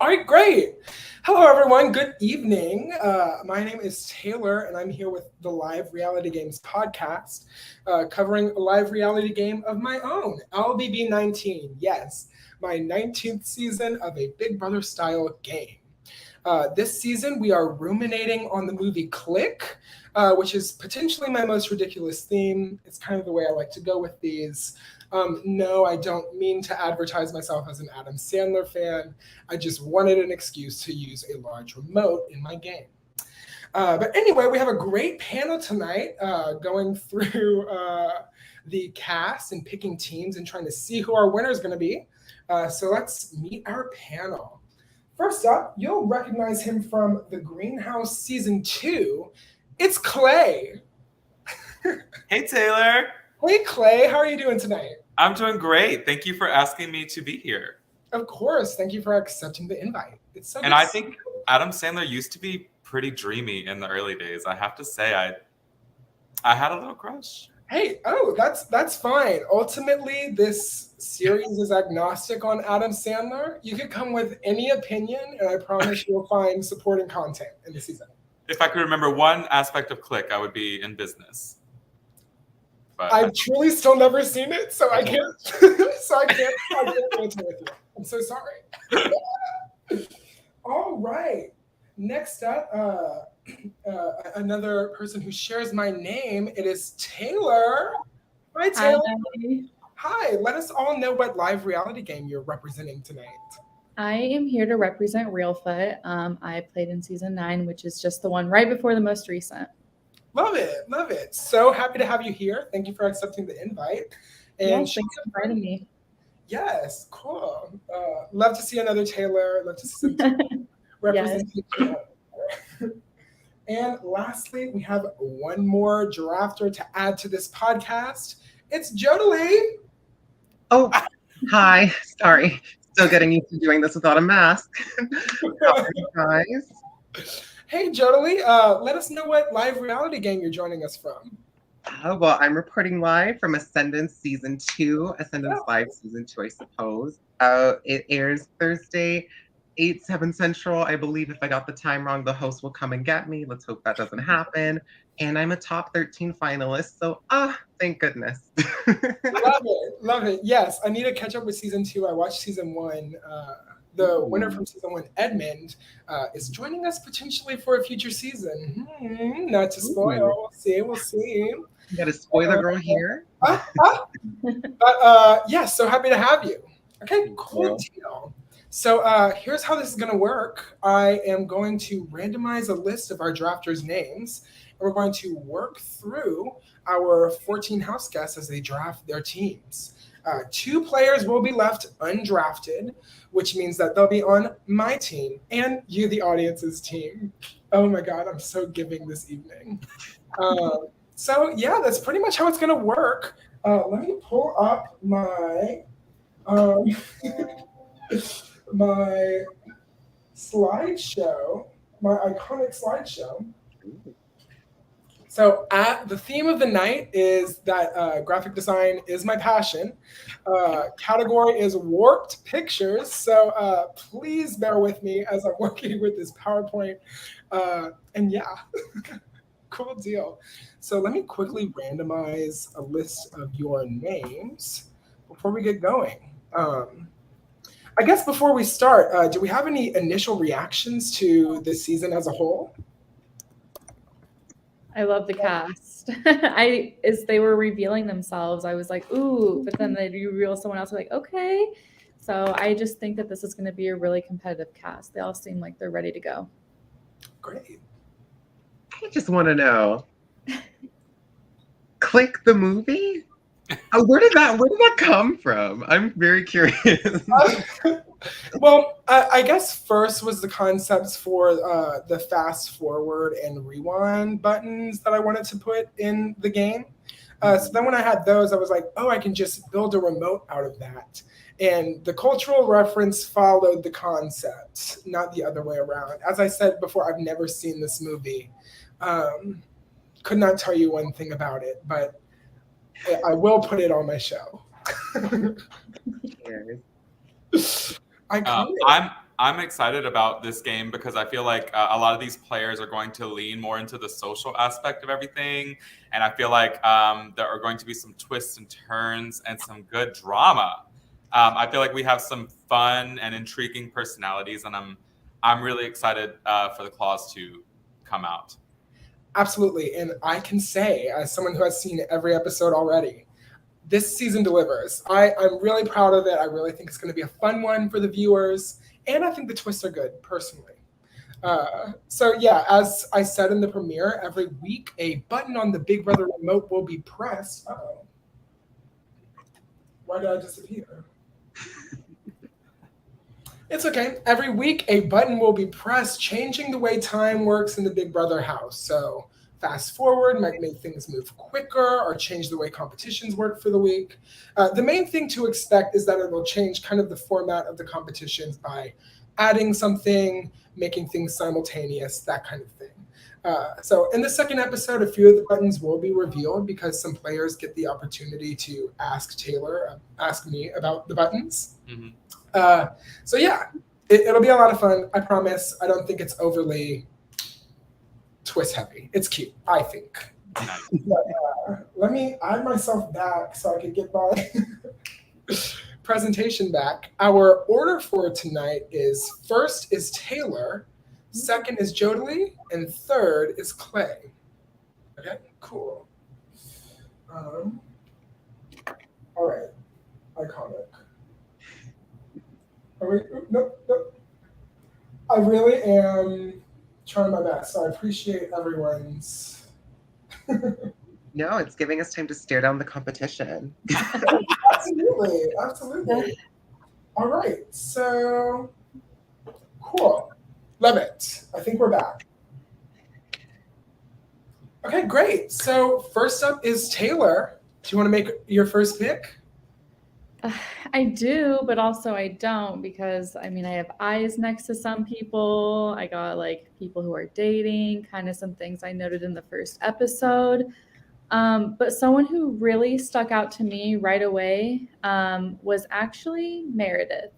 All right, great. Hello, everyone. Good evening. My name is Taylor, and I'm here with the Live Reality Games podcast, covering a live reality game of my own, LBB19. Yes, my 19th season of a Big Brother style game. This season, we are ruminating on the movie Click, which is potentially my most ridiculous theme. It's kind of the way I like to go with these. No, I don't mean to advertise myself as an Adam Sandler fan. I just wanted an excuse to use a large remote in my game. But anyway, we have a great panel tonight going through the cast and picking teams and trying to see who our winner is going to be. So let's meet our panel. First up, you'll recognize him from The Greenhouse Season 2. It's Clay. Hey, Taylor. Hey, Clay. How are you doing tonight? I'm doing great. Thank you for asking me to be here. Of course. Thank you for accepting the invite. It's so And I think Adam Sandler used to be pretty dreamy in the early days. I have to say, I had a little crush. Hey, that's fine. Ultimately, this series is agnostic on Adam Sandler. You could come with any opinion, and I promise you'll find supporting content in the season. If I could remember one aspect of Click, I would be in business. But I've truly still never seen it, so I can't. I can't answer with you. I'm so sorry. All right. Next up, another person who shares my name. It is Taylor. Hi, Taylor. Hi. Let us all know what live reality game you're representing tonight. I am here to represent Realfoot. I played in season 9, which is just the one right before the most recent. Love it. Love it. So happy to have you here. Thank you for accepting the invite. And thanks for inviting me. Yes, cool. Love to see another Taylor. Love to see some representation. Yes. And lastly, we have one more drafter to add to this podcast. It's Jodalee. Oh, hi. Sorry. Still getting used to doing this without a mask. Guys. Hey, Jodalee, let us know what live reality game you're joining us from. Well, I'm reporting live from Ascendance Season 2, Ascendance Live Season 2, I suppose. It airs Thursday, 8/7 Central. I believe if I got the time wrong, the host will come and get me. Let's hope that doesn't happen. And I'm a top 13 finalist, so thank goodness. Love it. Yes, I need to catch up with Season 2. I watched Season 1. The winner from Season 1, Edmund, is joining us potentially for a future season. Not to spoil. We'll see. You got a spoiler girl here. But yeah, so happy to have you. Okay, cool deal. So here's how this is going to work. I am going to randomize a list of our drafters' names, and we're going to work through our 14 house guests as they draft their teams. 2 players will be left undrafted, which means that they'll be on my team and you, the audience's team. Oh my God, I'm so giving this evening. So yeah, that's pretty much how it's gonna work. Let me pull up my my slideshow, my iconic slideshow. So the theme of the night is that graphic design is my passion. Category is warped pictures. So please bear with me as I'm working with this PowerPoint. And yeah, cool deal. So let me quickly randomize a list of your names before we get going. I guess before we start, do we have any initial reactions to this season as a whole? I love the cast. As they were revealing themselves, I was like, ooh, but then they reveal someone else, like, okay. So I just think that this is going to be a really competitive cast. They all seem like they're ready to go. Great. I just want to know, Click the movie? Where did that come from? I'm very curious. Well, I guess first was the concepts for the fast forward and rewind buttons that I wanted to put in the game. So then when I had those, I was like, oh, I can just build a remote out of that. And the cultural reference followed the concept, not the other way around. As I said before, I've never seen this movie. Could not tell you one thing about it, but I will put it on my show. I'm excited about this game because I feel like a lot of these players are going to lean more into the social aspect of everything, and I feel like there are going to be some twists and turns and some good drama. I feel like we have some fun and intriguing personalities, and I'm really excited for the claws to come out. Absolutely, and I can say, as someone who has seen every episode already, this season delivers. I'm really proud of it. I really think it's going to be a fun one for the viewers, and I think the twists are good, personally. So yeah, as I said in the premiere, every week a button on the Big Brother remote will be pressed. Uh-oh. Why did I disappear? It's okay. Every week a button will be pressed, changing the way time works in the Big Brother house. So fast forward might make things move quicker or change the way competitions work for the week. The main thing to expect is that it will change kind of the format of the competitions by adding something, making things simultaneous, that kind of thing. So in the second episode, a few of the buttons will be revealed because some players get the opportunity to ask me about the buttons. Mm-hmm. So yeah, it'll be a lot of fun. I promise. I don't think it's overly twist heavy. It's cute, I think. Nice. But, let me add myself back so I can get my presentation back. Our order for tonight is first is Taylor, second is Jodalie, and third is Clay. Okay, cool. All right, iconic. Oh, wait, nope. I really am trying my best, so I appreciate everyone's. No, it's giving us time to stare down the competition. Absolutely. All right, so cool. Love it. I think we're back. Okay, great. So first up is Taylor. Do you want to make your first pick? I do, but also I don't, because I mean, I have eyes next to some people. I got like people who are dating, kind of some things I noted in the first episode. But someone who really stuck out to me right away was actually Meredith.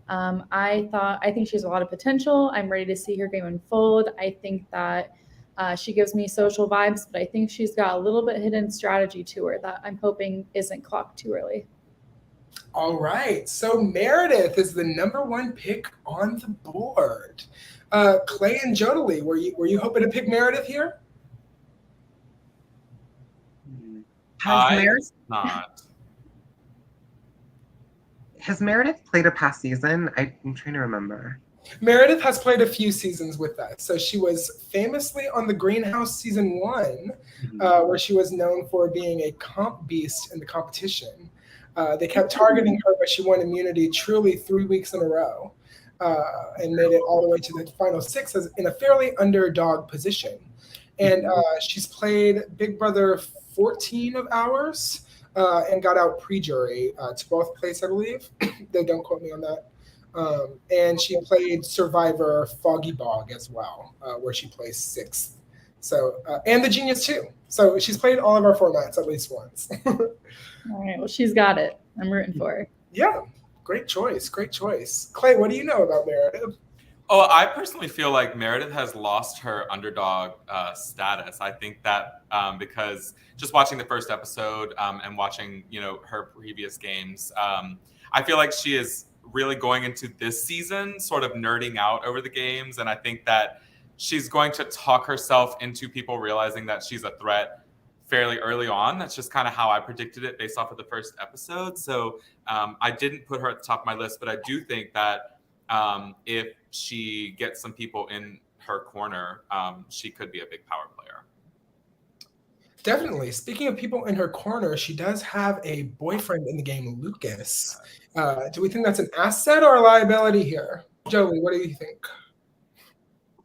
I think she has a lot of potential. I'm ready to see her game unfold. I think that she gives me social vibes, but I think she's got a little bit hidden strategy to her that I'm hoping isn't clocked too early. All right, so Meredith is the number one pick on the board. Clay and Jodalie, were you hoping to pick Meredith here? Has Meredith played a past season? I'm trying to remember. Meredith has played a few seasons with us. So she was famously on the Greenhouse season 1, where she was known for being a comp beast in the competition. They kept targeting her, but she won immunity truly 3 weeks in a row and made it all the way to the final 6 in a fairly underdog position. And she's played Big Brother 14 of ours and got out pre-jury to both place, I believe. They don't quote me on that. And she played Survivor Foggy Bog as well, where she placed 6th. So, and the Genius too. So she's played all of our formats at least once. All right, well, she's got it. I'm rooting for her. Yeah, great choice. Clay, what do you know about Meredith? Oh, I personally feel like Meredith has lost her underdog status. I think that because just watching the first episode and watching, her previous games, I feel like she is really going into this season sort of nerding out over the games. And I think that she's going to talk herself into people realizing that she's a threat fairly early on. That's just kind of how I predicted it based off of the first episode. So I didn't put her at the top of my list, but I do think that if she gets some people in her corner, she could be a big power player. Definitely. Speaking of people in her corner, she does have a boyfriend in the game, Lucas. Do we think that's an asset or a liability here? Jodalie, what do you think?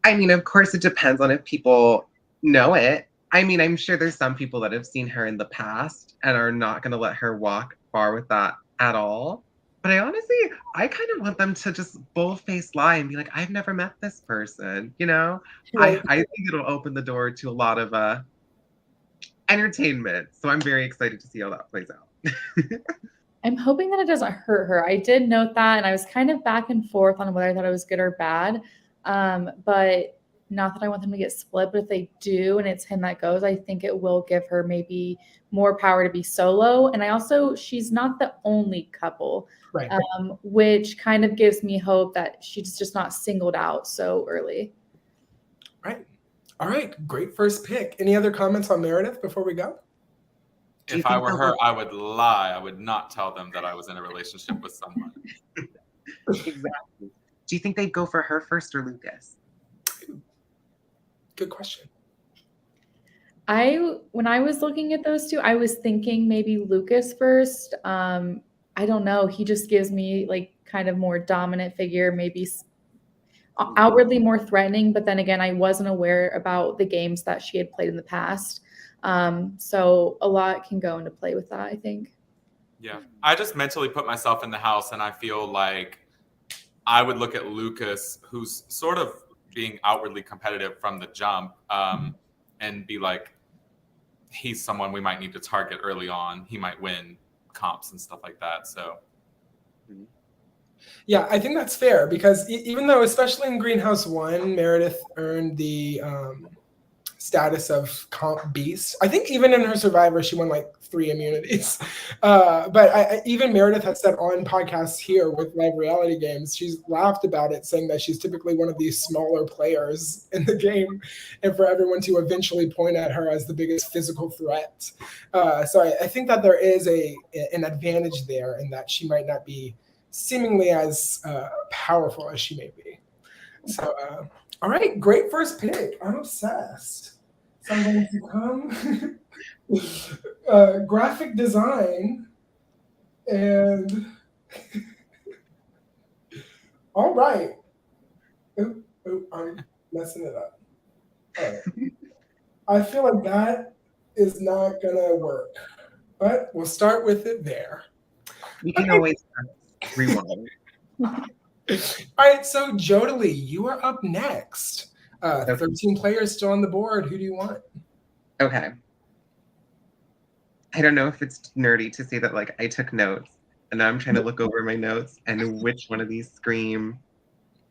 I mean, of course, it depends on if people know it. I mean, I'm sure there's some people that have seen her in the past and are not going to let her walk far with that at all. But I kind of want them to just bold-faced lie and be like, I've never met this person, Right. I think it'll open the door to a lot of entertainment. So I'm very excited to see how that plays out. I'm hoping that it doesn't hurt her. I did note that, and I was kind of back and forth on whether I thought it was good or bad. But not that I want them to get split, but if they do and it's him that goes, I think it will give her maybe more power to be solo. And she's not the only couple, Right. Which kind of gives me hope that she's just not singled out so early. Right. All right. Great first pick. Any other comments on Meredith before we go? If I were her, I would lie. I would not tell them that I was in a relationship with someone. Exactly. Do you think they'd go for her first or Lucas? Good question. When I was looking at those two, I was thinking maybe Lucas first. I don't know. He just gives me like kind of more dominant figure, maybe outwardly more threatening. But then again, I wasn't aware about the games that she had played in the past. So a lot can go into play with that, I think. Yeah. I just mentally put myself in the house and I feel like I would look at Lucas, who's sort of being outwardly competitive from the jump, and be like, he's someone we might need to target early on. He might win comps and stuff like that. So, yeah, I think that's fair because even though, especially in Greenhouse 1, Meredith earned the status of comp beast. I think even in her Survivor, she won like 3 immunities. But even Meredith has said on podcasts here with live reality games, she's laughed about it, saying that she's typically one of these smaller players in the game, and for everyone to eventually point at her as the biggest physical threat. So I think that there is an advantage there in that she might not be seemingly as powerful as she may be. So, all right, great first pick. I'm obsessed. So I'm going to come graphic design and all right. Ooh, I'm messing it up. All right. I feel like that is not gonna work, but we'll start with it there. You can always rewind. All right, so Jodely, you are up next. 13 players still on the board. Who do you want? Okay. I don't know if it's nerdy to say that like I took notes and now I'm trying to look over my notes and which one of these scream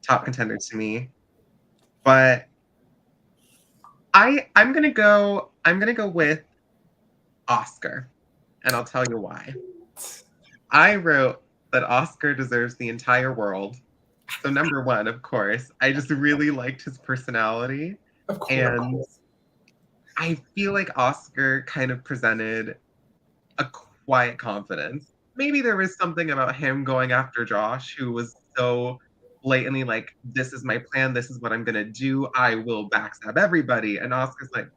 top contender to me. But I'm gonna go with Oscar, and I'll tell you why. I wrote that Oscar deserves the entire world. So number one, of course, I just really liked his personality. Of course. And I feel like Oscar kind of presented a quiet confidence. Maybe there was something about him going after Josh, who was so blatantly like, this is my plan, this is what I'm gonna do, I will backstab everybody. And Oscar's like,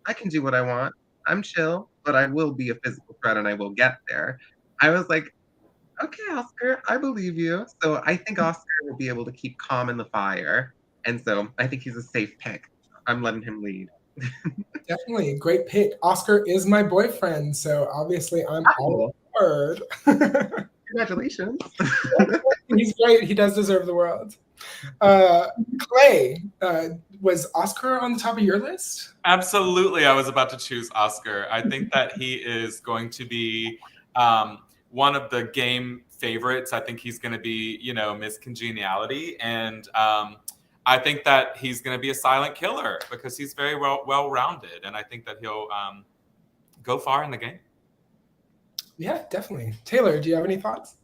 I can do what I want. I'm chill, but I will be a physical threat and I will get there. I was like, okay, Oscar, I believe you. So I think Oscar will be able to keep calm in the fire. And so I think he's a safe pick. I'm letting him lead. Definitely. Great pick. Oscar is my boyfriend, so obviously I'm all aboard. Congratulations. He's great. He does deserve the world. Clay, was Oscar on the top of your list? Absolutely. I was about to choose Oscar. I think that he is going to be one of the game favorites. I think he's going to be, Miss Congeniality. And I think that he's going to be a silent killer because he's very well-rounded. And I think that he'll go far in the game. Yeah, definitely. Taylor, do you have any thoughts?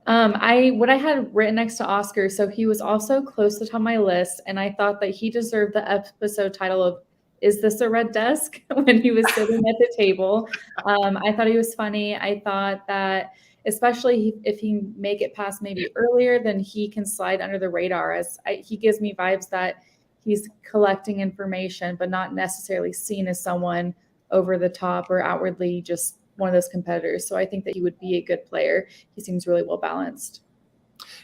What I had written next to Oscar, so he was also close to the top of my list, and I thought that he deserved the episode title of "Is This a Red Desk?" when he was sitting at the table. I thought he was funny. I thought that especially if he make it past maybe earlier, then he can slide under the radar. He gives me vibes that he's collecting information, but not necessarily seen as someone over the top or outwardly just one of those competitors. So I think that he would be a good player. He seems really well balanced.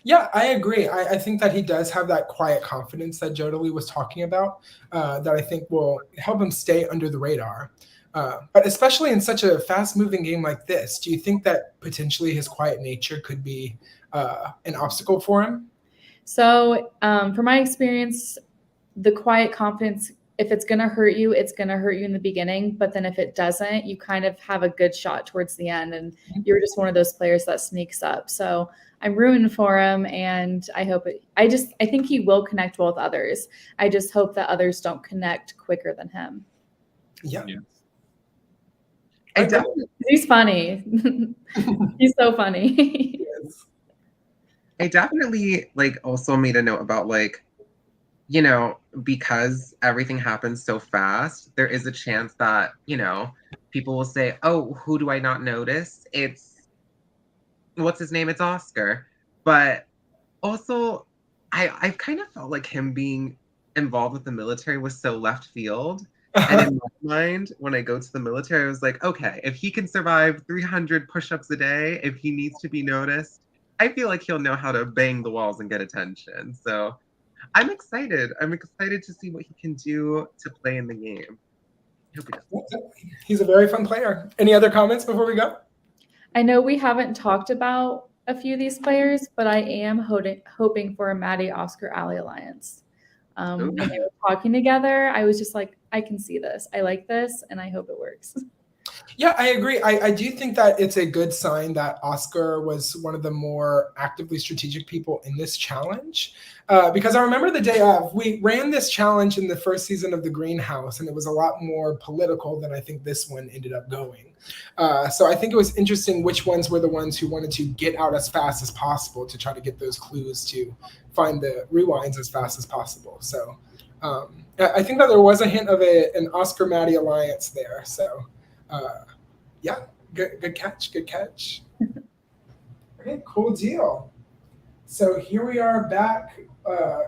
Yeah, I agree. I think that he does have that quiet confidence that Jodely was talking about that I think will help him stay under the radar. But especially in such a fast-moving game like this, do you think that potentially his quiet nature could be an obstacle for him? So from my experience, the quiet confidence if it's going to hurt you, it's going to hurt you in the beginning. But then if it doesn't, you kind of have a good shot towards the end. And you're just one of those players that sneaks up. So I'm rooting for him. And I think he will connect well with others. I just hope that others don't connect quicker than him. Yeah. He's funny. He's so funny. I definitely also made a note about because everything happens so fast, there is a chance that, people will say, oh, who do I not notice? What's his name? It's Oscar. But also, I kind of felt like him being involved with the military was so left field. And in my mind, when I go to the military, I was like, okay, if he can survive 300 push-ups a day, if he needs to be noticed, I feel like he'll know how to bang the walls and get attention. So I'm excited. I'm excited to see what he can do to play in the game. He's a very fun player. Any other comments before we go? I know we haven't talked about a few of these players, but I am hoping for a Maddie Oscar Ally alliance. When they were talking together, I was just like, I can see this. I like this, and I hope it works. Yeah, I agree. I do think that it's a good sign that Oscar was one of the more actively strategic people in this challenge. Because I remember the day of, we ran this challenge in the first season of The Greenhouse, and it was a lot more political than I think this one ended up going. So I think it was interesting which ones were the ones who wanted to get out as fast as possible to try to get those clues to find the rewinds as fast as possible. So I think that there was a hint of an Oscar Maddie alliance there. So yeah, good catch. Okay, cool deal. So here we are back,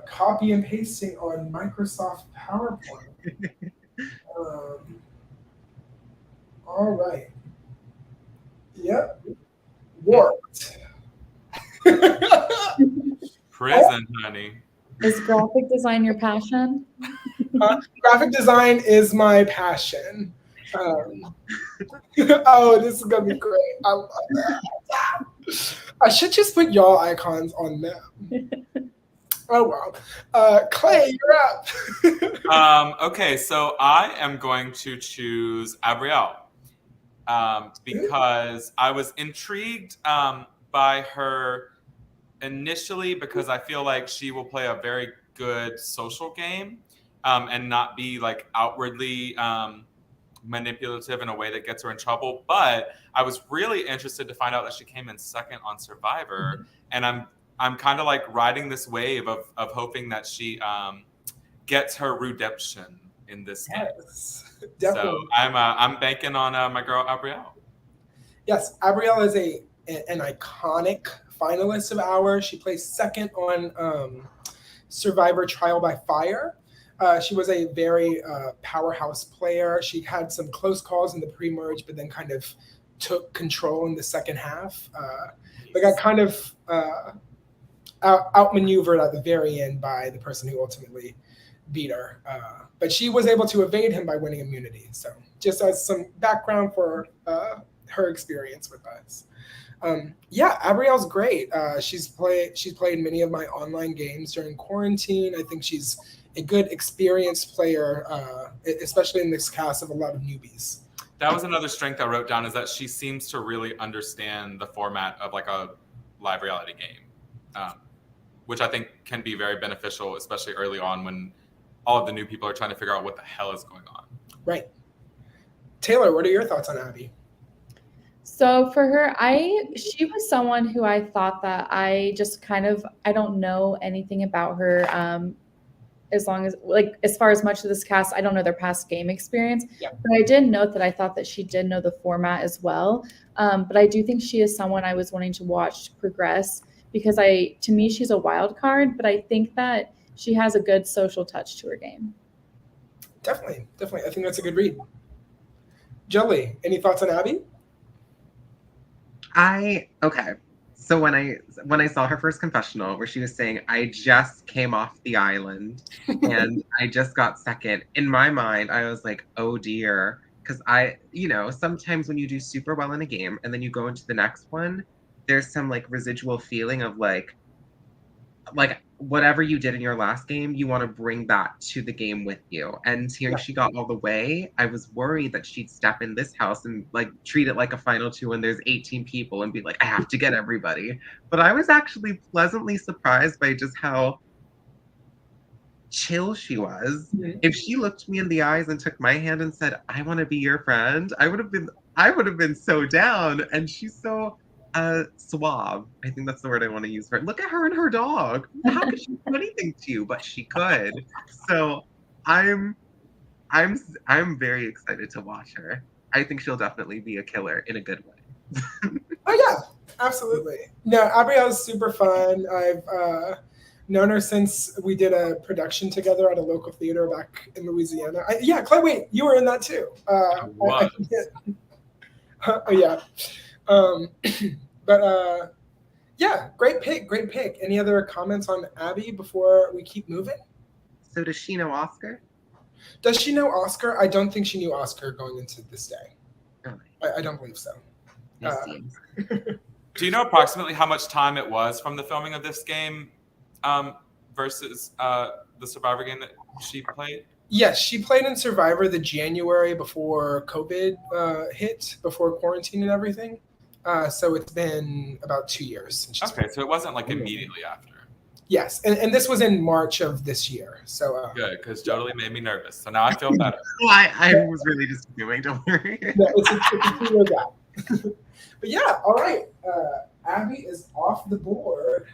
copy and pasting on Microsoft PowerPoint. All right. Yep. Worked. Prison, honey. Is graphic design your passion? Graphic design is my passion. Oh, this is gonna be great. I love that. I should just put y'all icons on them. Oh wow. Clay, you're up. Okay, so I am going to choose Abrielle because I was intrigued by her initially because I feel like she will play a very good social game and not be outwardly manipulative in a way that gets her in trouble. But I was really interested to find out that she came in second on Survivor, and I'm kind of riding this wave of hoping that she gets her redemption in this game. Definitely. So I'm banking on my girl Abrielle. Yes, Abrielle is an iconic finalist of ours. She placed second on Survivor Trial by Fire. She was a very powerhouse player. She had some close calls in the pre-merge, but then kind of took control in the second half. But got kind of outmaneuvered at the very end by the person who ultimately beat her. But she was able to evade him by winning immunity. So just as some background for her experience with us. Yeah, Abrielle's great. She's played many of my online games during quarantine. I think she's a good experienced player, especially in this cast of a lot of newbies. That was another strength I wrote down, is that she seems to really understand the format of a live reality game, which I think can be very beneficial, especially early on when all of the new people are trying to figure out what the hell is going on. Right. Taylor, what are your thoughts on Abby? So for her, she was someone who I thought that I just I don't know anything about her. As far as much of this cast, I don't know their past game experience. Yeah. But I did note that I thought that she did know the format as well. But I do think she is someone I was wanting to watch progress because to me, she's a wild card, but I think that she has a good social touch to her game. Definitely. I think that's a good read. Jolie, any thoughts on Abby? Okay. So when I saw her first confessional where she was saying, I just came off the island and I just got second, in my mind, I was like, oh dear. Because sometimes when you do super well in a game and then you go into the next one, there's some residual feeling of like whatever you did in your last game, you want to bring that to the game with you. And hearing she got all the way, I was worried that she'd step in this house and like treat it like a final two when there's 18 people and be like, I have to get everybody. But I was actually pleasantly surprised by just how chill she was. Mhm. If she looked me in the eyes and took my hand and said, I want to be your friend, I would have been so down. And she's so suave. I think that's the word I want to use for it. Look at her and her dog. How could she do anything to you? But she could. So I'm very excited to watch her. I think she'll definitely be a killer in a good way. Oh yeah, absolutely. No, Abigail's super fun. I've known her since we did a production together at a local theater back in Louisiana. Yeah, Clay, wait, you were in that too. What? Oh yeah. But yeah, great pick. Any other comments on Abby before we keep moving? So does she know Oscar? Does she know Oscar? I don't think she knew Oscar going into this day. Really? I don't believe so. I see. Do you know approximately how much time it was from the filming of this game versus the Survivor game that she played? Yes, she played in Survivor the January before COVID hit, before quarantine and everything. So it's been about 2 years since she's Okay, so it wasn't like immediately after. Yes, and this was in March of this year. So Good, because Jodie made me nervous. So now I feel better. Well, I was really just doing, don't worry. no, it's a 2 year gap. But yeah, all right. Abby is off the board.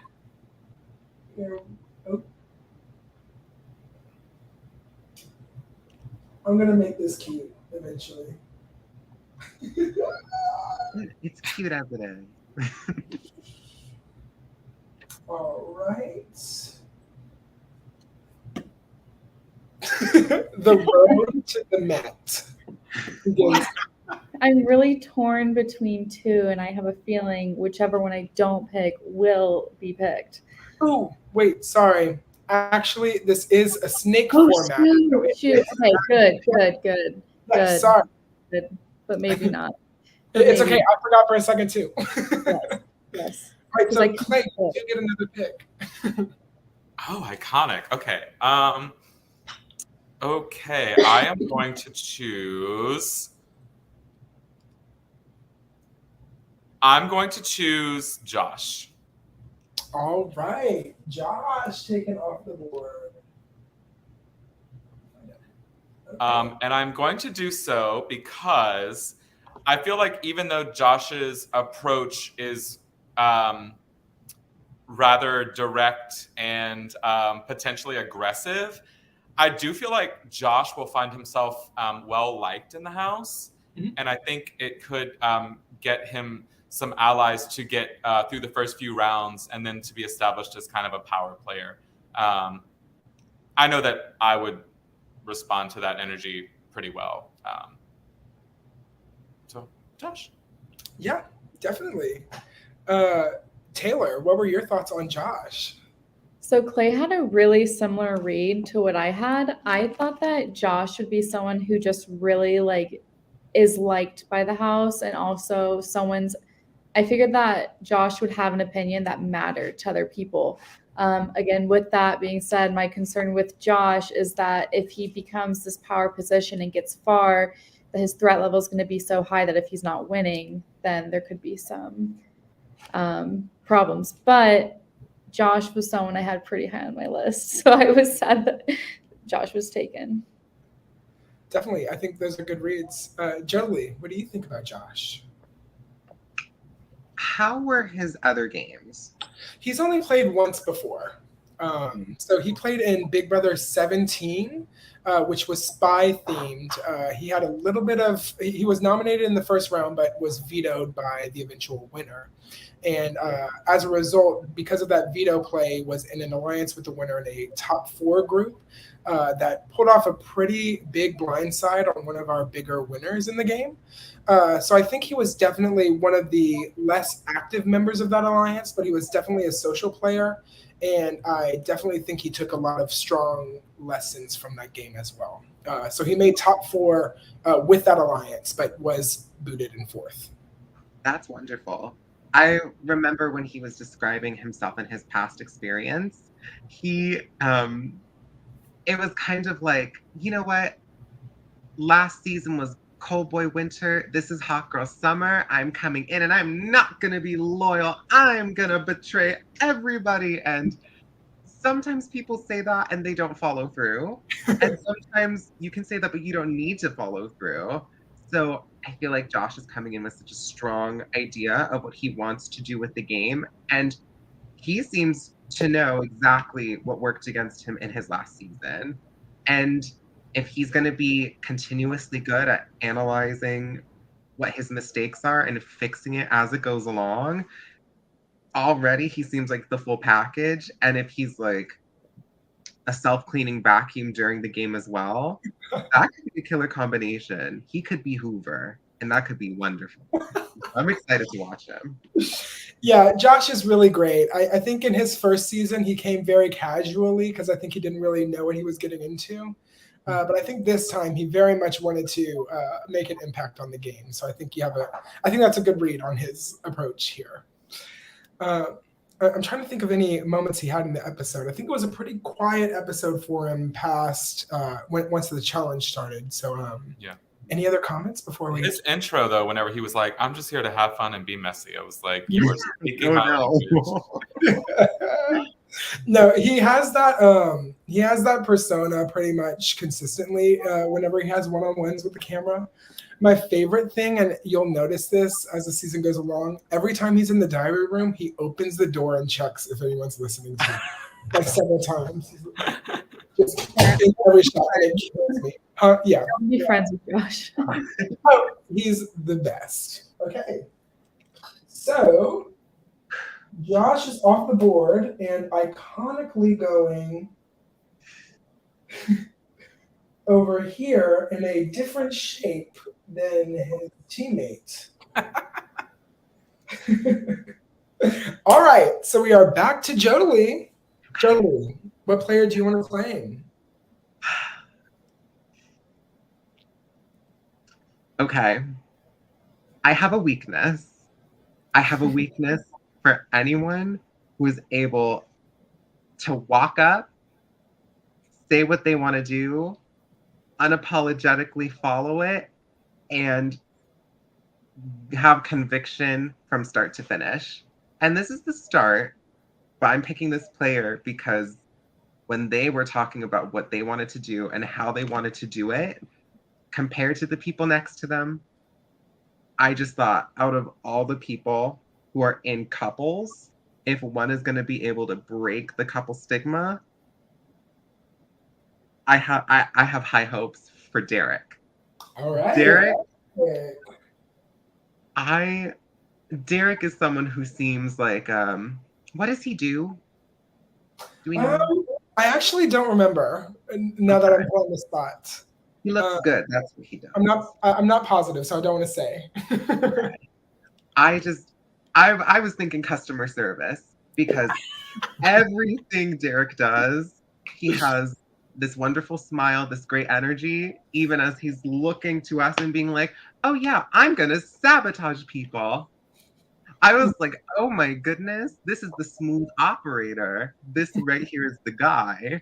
I'm gonna make this cute eventually. It's cute as it is. All right. The road to the Met. Begins. I'm really torn between two, and I have a feeling whichever one I don't pick will be picked. Oh, wait, sorry. Actually, this is a snake Oh, format. shoot. Okay, good. Yes, sorry. Good, but maybe not. It's Maybe. okay. I forgot for a second too. Yes. All right, so Like- Clay, you get another pick. Oh, iconic. Okay. Okay, I am going to choose. I'm going to choose Josh. All right, Josh taken off the board. Okay. And I'm going to do so because I feel like even though Josh's approach is rather direct and potentially aggressive, I do feel like Josh will find himself well liked in the house. Mm-hmm. And I think it could get him some allies to get through the first few rounds and then to be established as kind of a power player. I know that I would respond to that energy pretty well. So, Josh. Yeah, definitely. Taylor, what were your thoughts on Josh? So Clay had a really similar read to what I had. I thought that Josh would be someone who just really is liked by the house, and also I figured that Josh would have an opinion that mattered to other people. Again, with that being said, my concern with Josh is that if he becomes this power position and gets far, that his threat level is going to be so high that if he's not winning, then there could be some problems. But Josh was someone I had pretty high on my list, so I was sad that Josh was taken. Definitely, I think those are good reads. Jolie, what do you think about Josh? How were his other games? He's only played once before. So he played in Big Brother 17, which was spy themed. He had a little bit he was nominated in the first round, but was vetoed by the eventual winner. And as a result, because of that veto play, was in an alliance with the winner in a top 4 group that pulled off a pretty big blindside on one of our bigger winners in the game. So I think he was definitely one of the less active members of that alliance, but he was definitely a social player. And I definitely think he took a lot of strong lessons from that game as well. So he made top 4 with that alliance, but was booted in 4th. That's wonderful. I remember when he was describing himself and his past experience, it was kind of like, you know what? Last season was cold boy winter. This is hot girl summer. I'm coming in and I'm not going to be loyal. I'm going to betray everybody. And sometimes people say that and they don't follow through. And sometimes you can say that, but you don't need to follow through. So I feel like Josh is coming in with such a strong idea of what he wants to do with the game. And he seems to know exactly what worked against him in his last season. And if he's going to be continuously good at analyzing what his mistakes are and fixing it as it goes along, already he seems like the full package. And if he's like a self-cleaning vacuum during the game as well, that could be a killer combination. He could be Hoover, and that could be wonderful. I'm excited to watch him. Yeah, Josh is really great. I think in his first season, he came very casually because I think he didn't really know what he was getting into. But I think this time he very much wanted to make an impact on the game. So I think I think that's a good read on his approach here. I'm trying to think of any moments he had in the episode. I think it was a pretty quiet episode for him past once the challenge started. So yeah. Any other comments before we? His intro though, whenever he was like, "I'm just here to have fun and be messy," I was like, "You were speaking my language." No, he has that persona pretty much consistently whenever he has one-on-ones with the camera. My favorite thing, and you'll notice this as the season goes along, every time he's in the diary room, he opens the door and checks if anyone's listening to him, like several times. Just in every shot, and it kills me. Yeah. Don't be friends with Josh. Oh, he's the best. Okay. So Josh is off the board and iconically going over here in a different shape than his teammate. All right, so we are back to Jodalee. Jodalee, what player do you want to claim? Okay. I have a weakness. I have a weakness for anyone who is able to walk up, say what they want to do, unapologetically follow it, and have conviction from start to finish. And this is the start, but I'm picking this player because when they were talking about what they wanted to do and how they wanted to do it, compared to the people next to them, I just thought out of all the people who are in couples, if one is going to be able to break the couple stigma, I have high hopes for Derek. All right. Derek is someone who seems like what does he do? Do we know? I actually don't remember now that I'm on the spot. He looks good. That's what he does. I'm not positive, so I don't want to say. I was thinking customer service because everything Derek does, he has this wonderful smile, this great energy, even as he's looking to us and being like, "Oh yeah, I'm gonna sabotage people." I was like, "Oh my goodness, this is the smooth operator. This right here is the guy."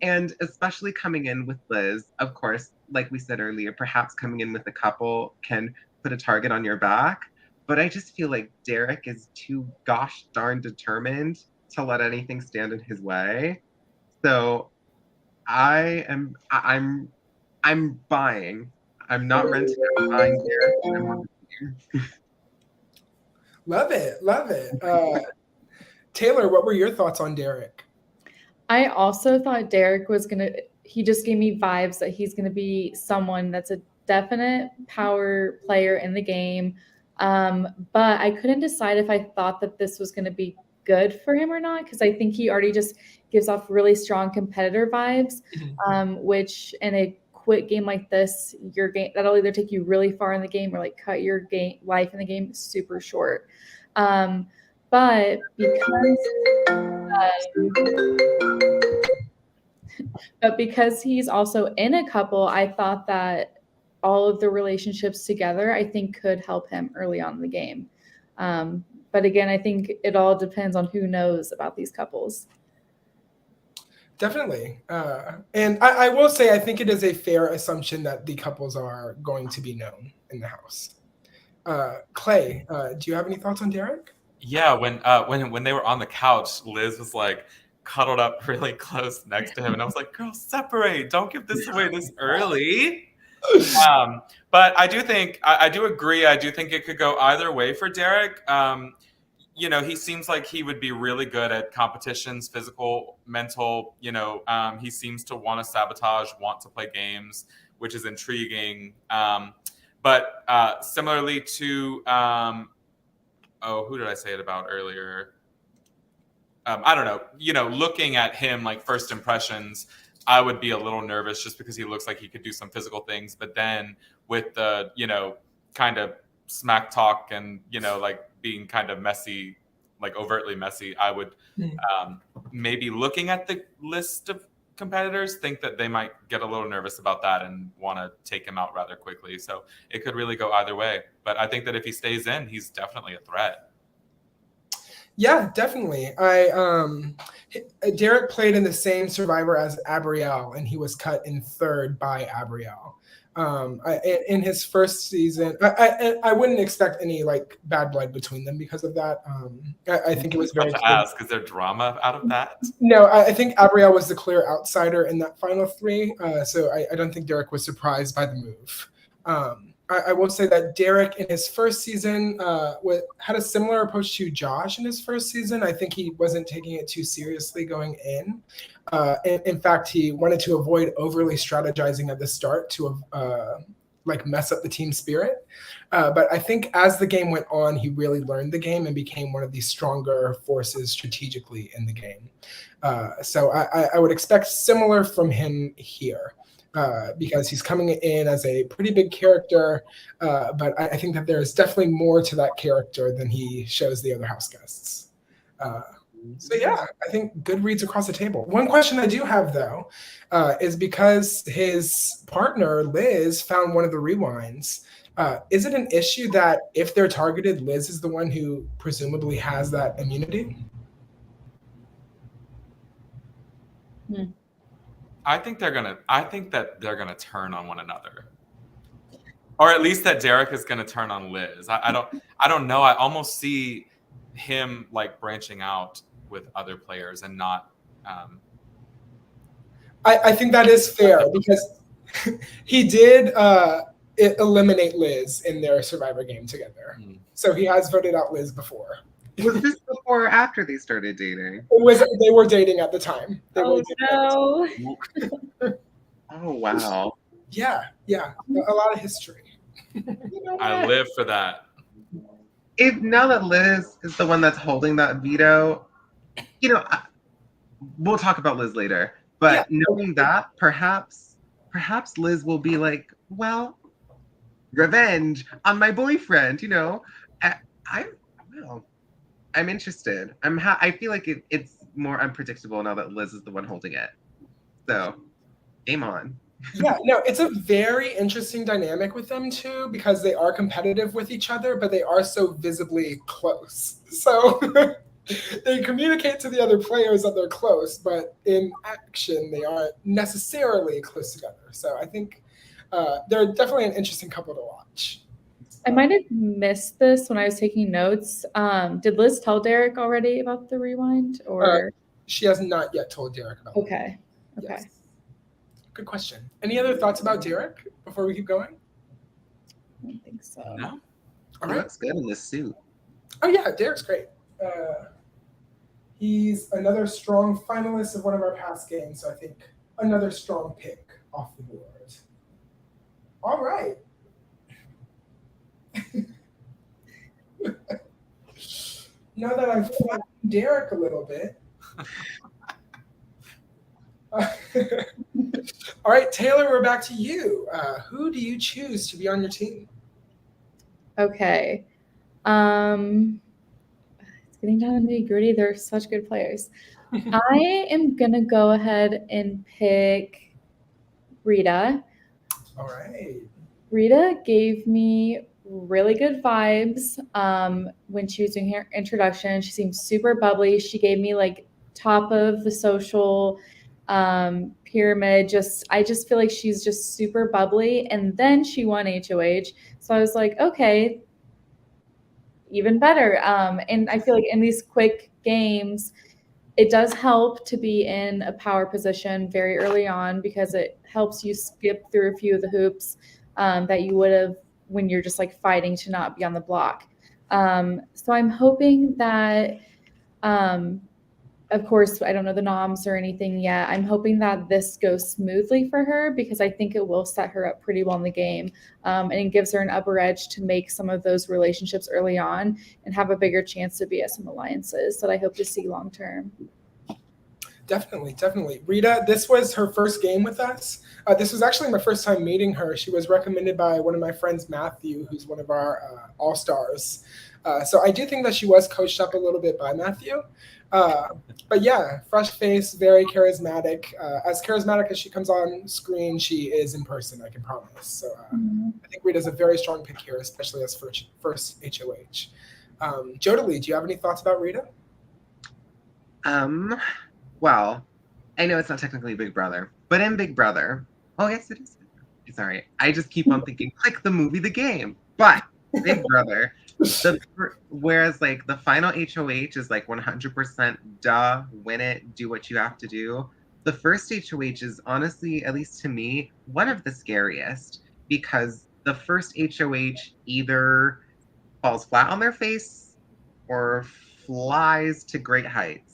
And especially coming in with Liz, of course, like we said earlier, perhaps coming in with a couple can put a target on your back. But I just feel like Derek is too gosh darn determined to let anything stand in his way. So I'm buying. I'm not renting. I'm buying Derek. Love it. Taylor, what were your thoughts on Derek? I also thought Derek was he just gave me vibes that he's gonna be someone that's a definite power player in the game. But I couldn't decide if I thought that this was gonna be good for him or not, because I think he already just gives off really strong competitor vibes, which in a quick game like this, your game that'll either take you really far in the game or like cut your game life in the game super short. But because he's also in a couple, I thought that all of the relationships together, I think, could help him early on in the game. But again, I think it all depends on who knows about these couples. Definitely. And I will say, I think it is a fair assumption that the couples are going to be known in the house. Clay, do you have any thoughts on Derek? Yeah, when they were on the couch, Liz was like cuddled up really close next to him, and I was like, "Girl, separate! Don't give this away this early." But I do think I do agree. I do think it could go either way for Derek. He seems like he would be really good at competitions, physical, mental. He seems to want to sabotage, want to play games, which is intriguing. But similarly to who did I say it about earlier? I don't know. Looking at him like first impressions, I would be a little nervous just because he looks like he could do some physical things. But then with the, kind of smack talk and, like being kind of messy, like overtly messy, I would maybe looking at the list of competitors think that they might get a little nervous about that and want to take him out rather quickly. So it could really go either way. But I think that if he stays in, he's definitely a threat. Yeah, definitely. Derek played in the same Survivor as Abrielle, and he was cut in third by Abrielle. In his first season, I wouldn't expect any like bad blood between them because of that. I think it was very. To ask, is there drama out of that? No, I think Abrielle was the clear outsider in that final three, so I don't think Derek was surprised by the move. I will say that Derek in his first season had a similar approach to Josh in his first season. I think he wasn't taking it too seriously going in. In fact, he wanted to avoid overly strategizing at the start to mess up the team spirit. But I think as the game went on, he really learned the game and became one of the stronger forces strategically in the game. So I would expect similar from him here. Because he's coming in as a pretty big character, but I think that there is definitely more to that character than he shows the other house guests. So yeah, I think good reads across the table. One question I do have though is because his partner Liz found one of the rewinds. Is it an issue that if they're targeted, Liz is the one who presumably has that immunity? I think that they're gonna turn on one another, or at least that Derek is gonna turn on Liz. I don't know. I almost see him like branching out with other players and not. I think that is fair because he did eliminate Liz in their Survivor game together. So he has voted out Liz before. Was this before or after they started dating? They were dating at the time. No. Oh, wow. Yeah. A lot of history. I live for that. Now that Liz is the one that's holding that veto, we'll talk about Liz later. But knowing that, perhaps Liz will be like, well, revenge on my boyfriend. I'm interested. I feel like it's more unpredictable now that Liz is the one holding it. So, game on. Yeah, no, it's a very interesting dynamic with them too because they are competitive with each other, but they are so visibly close. So they communicate to the other players that they're close, but in action they aren't necessarily close together. So I think they're definitely an interesting couple to watch. I might have missed this when I was taking notes. Did Liz tell Derek already about the rewind, or she has not yet told Derek about it. Okay. Yes. Good question. Any other thoughts about Derek before we keep going? I don't think so. No. All He right. looks good in this suit. Oh yeah, Derek's great. He's another strong finalist of one of our past games, so I think another strong pick off the board. All right. Now that I've flattened Derek a little bit. All right, Taylor, we're back to you. Who do you choose to be on your team? Okay. It's getting down to the nitty-gritty. They're such good players. I am going to go ahead and pick Rita. All right. Rita gave me really good vibes when she was doing her introduction. She seemed super bubbly. She gave me like top of the social pyramid. I just feel like she's just super bubbly. And then she won HOH. So I was like, okay, even better. And I feel like in these quick games, it does help to be in a power position very early on because it helps you skip through a few of the hoops that you would have when you're just like fighting to not be on the block. So I'm hoping that, of course, I don't know the noms or anything yet. I'm hoping that this goes smoothly for her because I think it will set her up pretty well in the game. And it gives her an upper edge to make some of those relationships early on and have a bigger chance to be at some alliances that I hope to see long term. Definitely. Rita, this was her first game with us. This was actually my first time meeting her. She was recommended by one of my friends, Matthew, who's one of our all-stars. So I do think that she was coached up a little bit by Matthew. But yeah, fresh face, very charismatic. As charismatic as she comes on screen, she is in person, I can promise. So I think Rita's a very strong pick here, especially as first HOH. Jodalie, do you have any thoughts about Rita? Well, I know it's not technically Big Brother, but in Big Brother, oh yes, it is. Sorry, I just keep on thinking like the movie, The Game, but Big Brother. Whereas like the final HOH is like 100% duh, win it, do what you have to do. The first HOH is honestly, at least to me, one of the scariest because the first HOH either falls flat on their face or flies to great heights.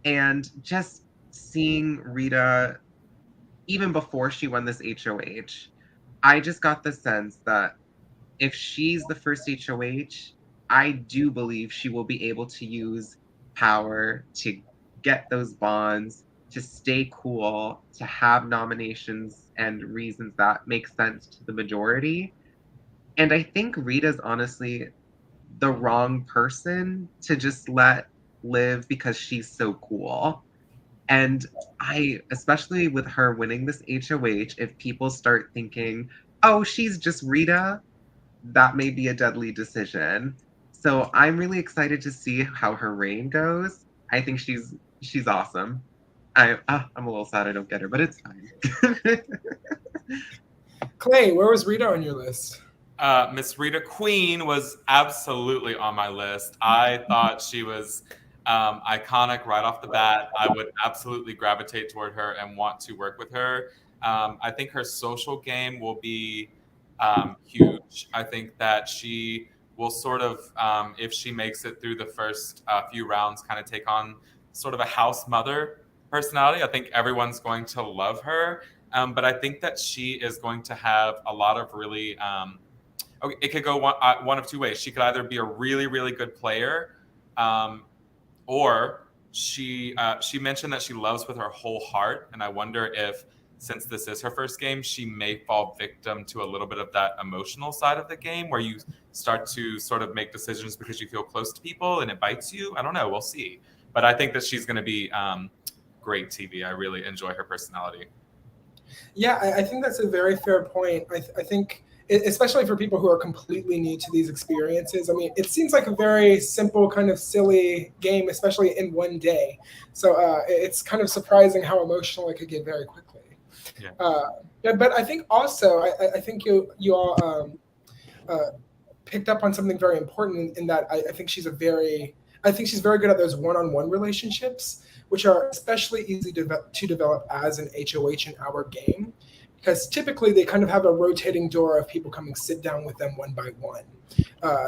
And just seeing Rita, even before she won this HOH, I just got the sense that if she's the first HOH, I do believe she will be able to use power to get those bonds, to stay cool, to have nominations and reasons that make sense to the majority. And I think Rita's honestly the wrong person to just let live because she's so cool. And especially with her winning this HOH, if people start thinking, oh, she's just Rita, that may be a deadly decision. So I'm really excited to see how her reign goes. I think she's awesome. I'm a little sad I don't get her, but it's fine. Clay, where was Rita on your list? Miss Rita Queen was absolutely on my list. I thought she was iconic right off the bat. I would absolutely gravitate toward her and want to work with her. I think her social game will be huge. I think that she will sort of, if she makes it through the first few rounds, kind of take on sort of a house mother personality. I think everyone's going to love her. But I think that she is going to have a lot of really, it could go one of two ways. She could either be a really, really good player, or she mentioned that she loves with her whole heart. And I wonder if, since this is her first game, she may fall victim to a little bit of that emotional side of the game where you start to sort of make decisions because you feel close to people and it bites you. I don't know. We'll see. But I think that she's going to be great TV. I really enjoy her personality. Yeah, I think that's a very fair point. I think, especially for people who are completely new to these experiences, I mean, it seems like a very simple, kind of silly game, especially in one day. So it's kind of surprising how emotional it could get very quickly. Yeah, but I think also, I think you all picked up on something very important in that I think she's very good at those one-on-one relationships, which are especially easy to develop as an HOH in our game, because typically they kind of have a rotating door of people coming sit down with them one by one.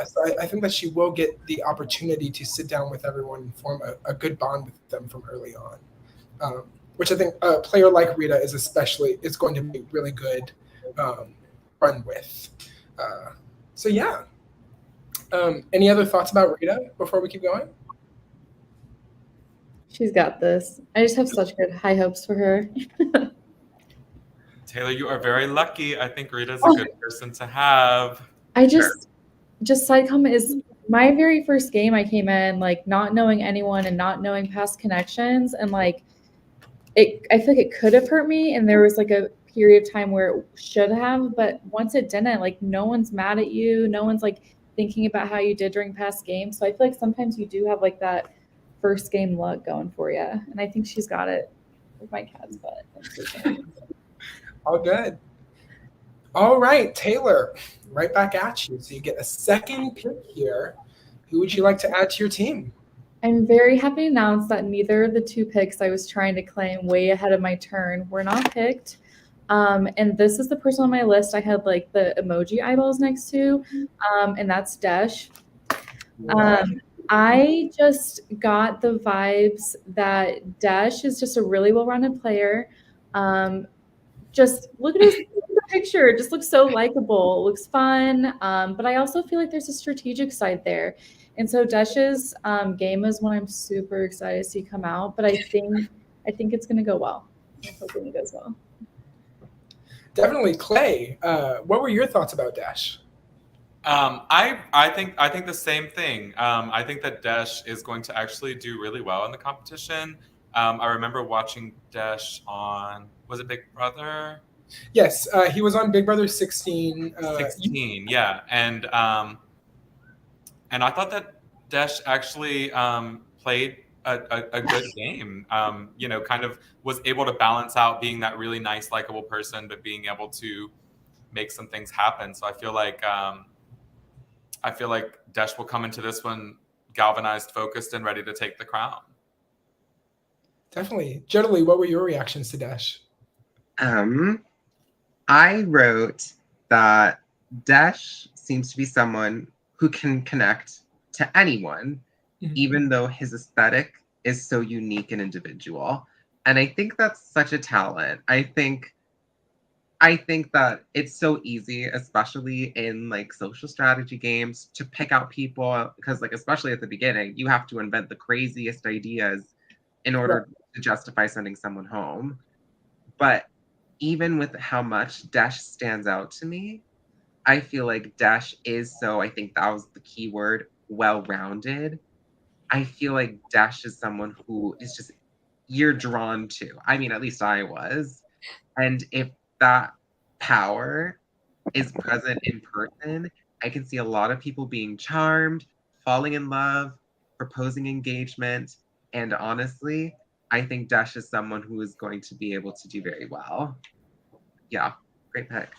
So I think that she will get the opportunity to sit down with everyone and form a good bond with them from early on, which I think a player like Rita is going to be really good run with. So yeah. Any other thoughts about Rita before we keep going? She's got this. I just have such good high hopes for her. Taylor, you are very lucky. I think Rita's a good person to have. I just side comment is my very first game. I came in like not knowing anyone and not knowing past connections, and like I feel like it could have hurt me. And there was like a period of time where it should have, but once it didn't, like no one's mad at you, no one's like thinking about how you did during past games. So I feel like sometimes you do have like that first game luck going for you, and I think she's got it with my cat's butt. All good. All right, Taylor, right back at you. So you get a second pick here. Who would you like to add to your team? I'm very happy to announce that neither of the two picks I was trying to claim way ahead of my turn were not picked. And this is the person on my list I had like the emoji eyeballs next to, and that's Desh. I just got the vibes that Desh is just a really well-rounded player. Just look at his picture. It just looks so likable. It looks fun. But I also feel like there's a strategic side there. And so Desh's game is one I'm super excited to see come out. But I think it's going to go well. I'm hoping it goes well. Definitely. Clay, what were your thoughts about Desh? I think the same thing. I think that Desh is going to actually do really well in the competition. I remember watching Desh on, was it Big Brother? Yes, he was on Big Brother 16. 16, yeah. And I thought that Desh actually played a good game. Kind of was able to balance out being that really nice, likable person, but being able to make some things happen. So I feel like Desh will come into this one galvanized, focused, and ready to take the crown. Definitely. Generally, what were your reactions to Desh? I wrote that Desh seems to be someone who can connect to anyone, even though his aesthetic is so unique and individual. And I think that's such a talent. I think that it's so easy, especially in like social strategy games, to pick out people because, like, especially at the beginning, you have to invent the craziest ideas in order to justify sending someone home. But even with how much Desh stands out to me, I feel like Desh is so, I think that was the key word, well-rounded. I feel like Desh is someone who is just, you're drawn to. I mean, at least I was. And if that power is present in person, I can see a lot of people being charmed, falling in love, proposing engagement. And honestly, I think Desh is someone who is going to be able to do very well. Yeah, great pick.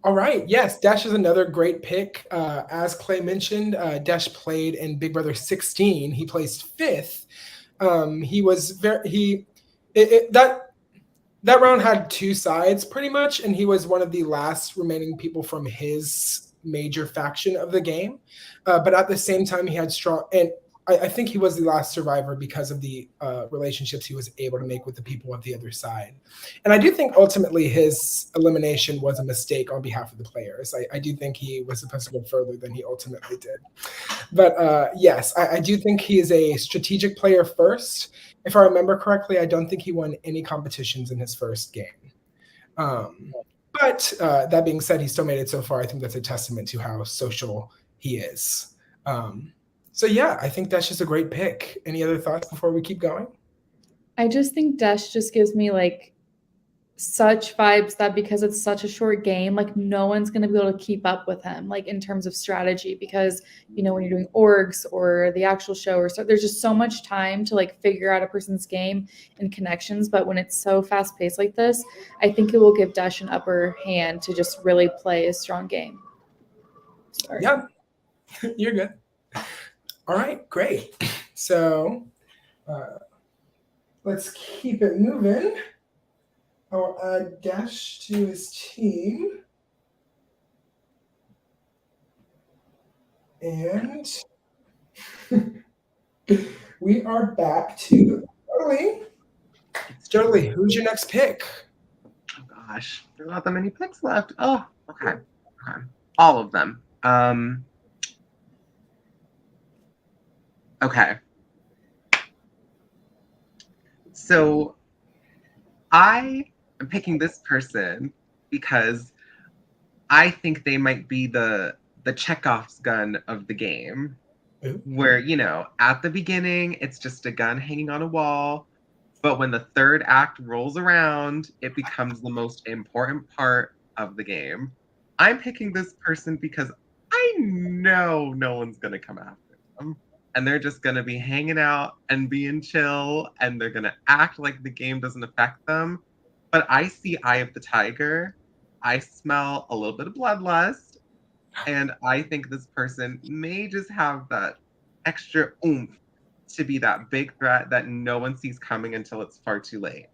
All right. Yes, Desh is another great pick. As Clay mentioned, Desh played in Big Brother 16. He placed fifth. He was that round had two sides pretty much, and he was one of the last remaining people from his major faction of the game. But at the same time, he had strong, and I think he was the last survivor because of the relationships he was able to make with the people of the other side. And I do think ultimately his elimination was a mistake on behalf of the players. I do think he was supposed to go further than he ultimately did. But yes, I do think he is a strategic player first. If I remember correctly, I don't think he won any competitions in his first game. But that being said, he still made it so far. I think that's a testament to how social he is. So yeah, I think Desh is a great pick. Any other thoughts before we keep going? I just think Desh just gives me like such vibes that because it's such a short game, like no one's going to be able to keep up with him, like in terms of strategy, because, you know, when you're doing orgs or the actual show or so, there's just so much time to like figure out a person's game and connections. But when it's so fast paced like this, I think it will give Desh an upper hand to just really play a strong game. Sorry. Yeah, you're good. All right, great. So let's keep it moving. I'll add Desh to his team. And we are back to Charlie. Charlie, who's your next pick? Oh gosh, there's not that many picks left. Oh, okay. All of them. Okay. So I am picking this person because I think they might be the Chekhov's gun of the game. Where, you know, at the beginning, it's just a gun hanging on a wall. But when the third act rolls around, it becomes the most important part of the game. I'm picking this person because I know no one's going to come after them. And they're just going to be hanging out and being chill, and they're going to act like the game doesn't affect them. But I see Eye of the Tiger. I smell a little bit of bloodlust. And I think this person may just have that extra oomph to be that big threat that no one sees coming until it's far too late.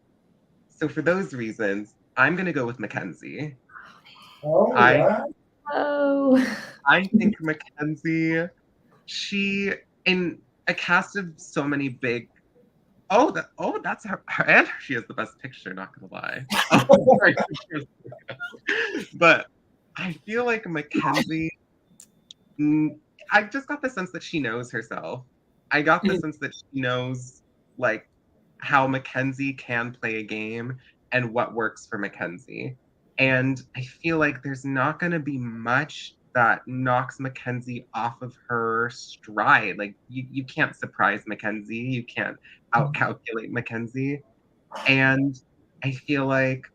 So for those reasons, I'm going to go with Mckenzie. Oh, yeah. I think Mckenzie, she, in a cast of so many big, that's her, and she has the best picture, not going to lie. But I feel like Mckenzie, I just got the sense that she knows herself. I got the sense that she knows, like, how Mckenzie can play a game and what works for Mckenzie. And I feel like there's not going to be much that knocks Mckenzie off of her stride. Like, you can't surprise Mckenzie. You can't outcalculate Mckenzie. And I feel like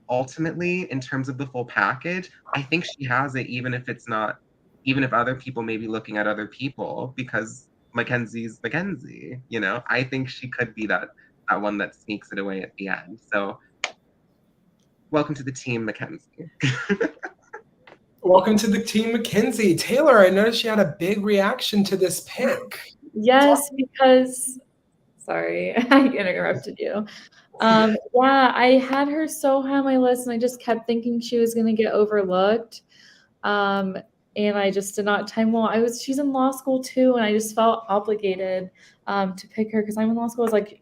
ultimately, in terms of the full package, I think she has it, even if other people may be looking at other people, because Mckenzie's Mckenzie, you know? I think she could be that one that sneaks it away at the end. So welcome to the team, Mckenzie. Welcome to the team, Mckenzie. Taylor, I noticed you had a big reaction to this pick. Yes, because sorry, I interrupted you. Yeah, I had her so high on my list, and I just kept thinking she was going to get overlooked. And I just did not time well. She's in law school too, and I just felt obligated to pick her because I'm in law school. It's like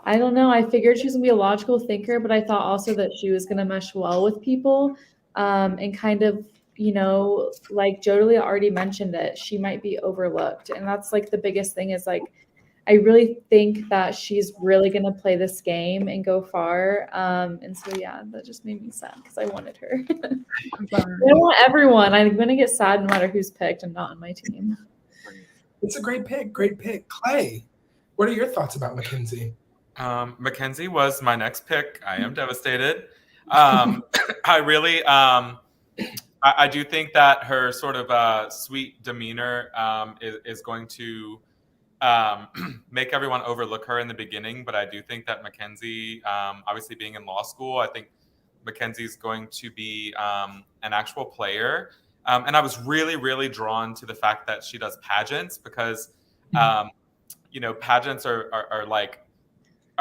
I don't know. I figured she was gonna be a logical thinker, but I thought also that she was gonna mesh well with people, and kind of, like Jodelia already mentioned it, she might be overlooked, and that's like the biggest thing is like, I really think that she's really going to play this game and go far. And so, yeah, that just made me sad because I wanted her. I want everyone. I'm going to get sad no matter who's picked and not on my team. It's a great pick. Great pick. Clay, what are your thoughts about Mckenzie? Mckenzie was my next pick. I am devastated. I really, I do think that her sort of sweet demeanor is going to make everyone overlook her in the beginning, but I do think that Mckenzie, obviously being in law school, I think Mackenzie's going to be an actual player. And I was really, really drawn to the fact that she does pageants because, pageants are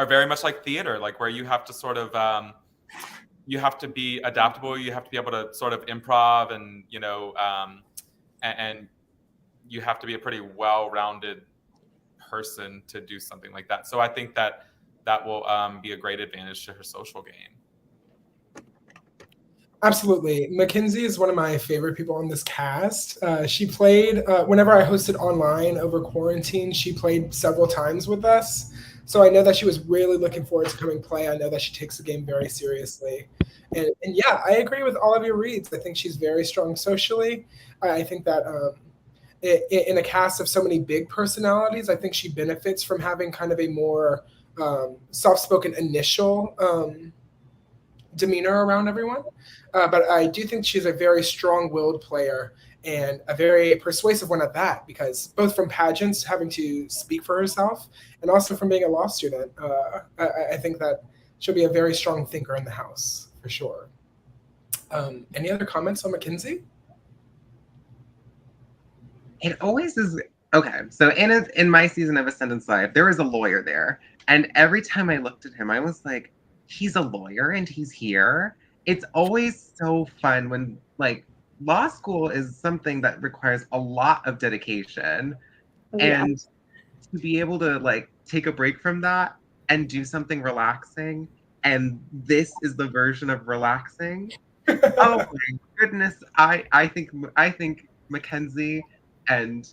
very much like theater, like where you have to sort of, you have to be adaptable. You have to be able to sort of improv and, and you have to be a pretty well-rounded person to do something like that. So I think that will be a great advantage to her social game. Absolutely. Mckenzie is one of my favorite people on this cast. She played, whenever I hosted online over quarantine, she played several times with us. So I know that she was really looking forward to coming play. I know that she takes the game very seriously. And yeah, I agree with all of your reads. I think she's very strong socially. I think that in a cast of so many big personalities, I think she benefits from having kind of a more soft-spoken initial demeanor around everyone. But I do think she's a very strong-willed player and a very persuasive one at that, because both from pageants, having to speak for herself, and also from being a law student, I think that she'll be a very strong thinker in the house, for sure. Any other comments on Mckenzie? It always is. Okay, so in my season of Ascendance Live, there was a lawyer there. And every time I looked at him, I was like, he's a lawyer and he's here. It's always so fun when, like, law school is something that requires a lot of dedication. Yeah. And to be able to, like, take a break from that and do something relaxing, and this is the version of relaxing. Oh my goodness. I think Mckenzie and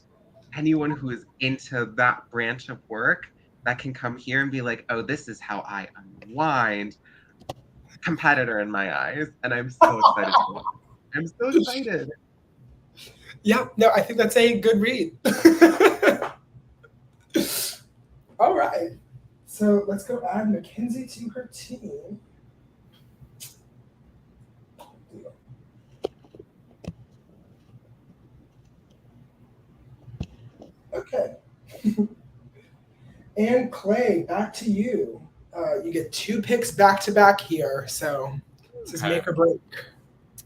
anyone who is into that branch of work that can come here and be like, oh, this is how I unwind. Competitor in my eyes. And I'm so excited. I'm so excited. Yeah, no, I think that's a good read. All right. So let's go add Mckenzie to her team. Okay. And Clay, back to you. You get 2 picks back to back here, so this is make or break.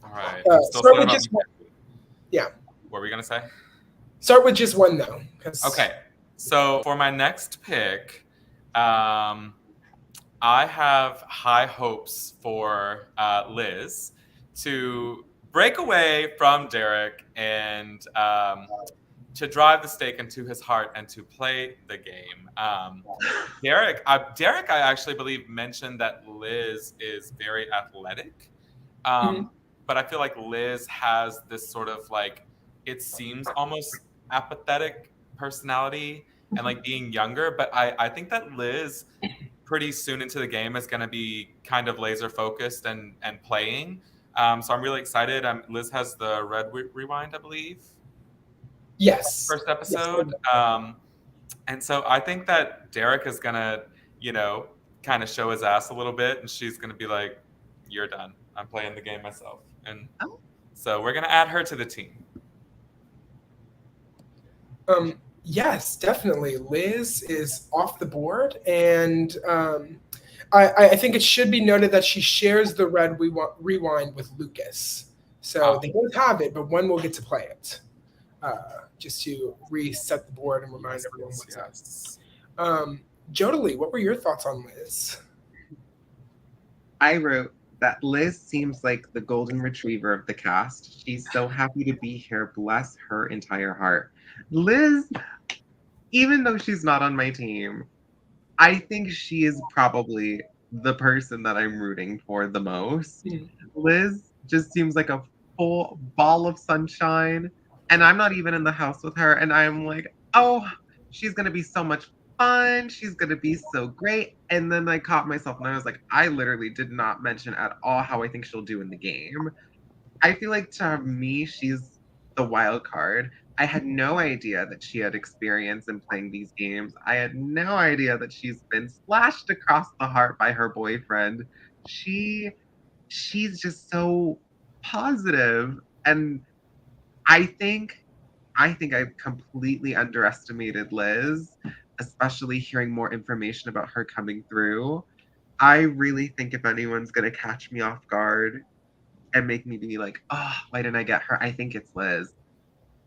All right. Start with just one. Yeah. What were we gonna say? Start with just one though. Okay. So for my next pick, I have high hopes for Liz to break away from Derek and to drive the stake into his heart and to play the game. Derek, I actually believe mentioned that Liz is very athletic, but I feel like Liz has this sort of like, it seems almost apathetic personality and like being younger, but I think that Liz pretty soon into the game is going to be kind of laser focused and playing. So I'm really excited. Liz has the Red Rewind, I believe. Yes. First episode. Yes. And so I think that Derek is going to, kind of show his ass a little bit, and she's going to be like, you're done. I'm playing the game myself. And so we're going to add her to the team. Yes, definitely. Liz is off the board, and I think it should be noted that she shares the Red Rewind with Lucas. So they both have it, but one will get to play it. Just to reset the board and remind everyone what's up. Jodalie, what were your thoughts on Liz? I wrote that Liz seems like the golden retriever of the cast. She's so happy to be here. Bless her entire heart. Liz, even though she's not on my team, I think she is probably the person that I'm rooting for the most. Liz just seems like a full ball of sunshine, and I'm not even in the house with her, and I'm like, oh, she's going to be so much fun. She's going to be so great. And then I caught myself and I was like, I literally did not mention at all how I think she'll do in the game. I feel like to me, she's the wild card. I had no idea that she had experience in playing these games. I had no idea that she's been slashed across the heart by her boyfriend. She's just so positive. And I think I've completely underestimated Liz, especially hearing more information about her coming through. I really think if anyone's going to catch me off guard and make me be like, oh, why didn't I get her? I think it's Liz.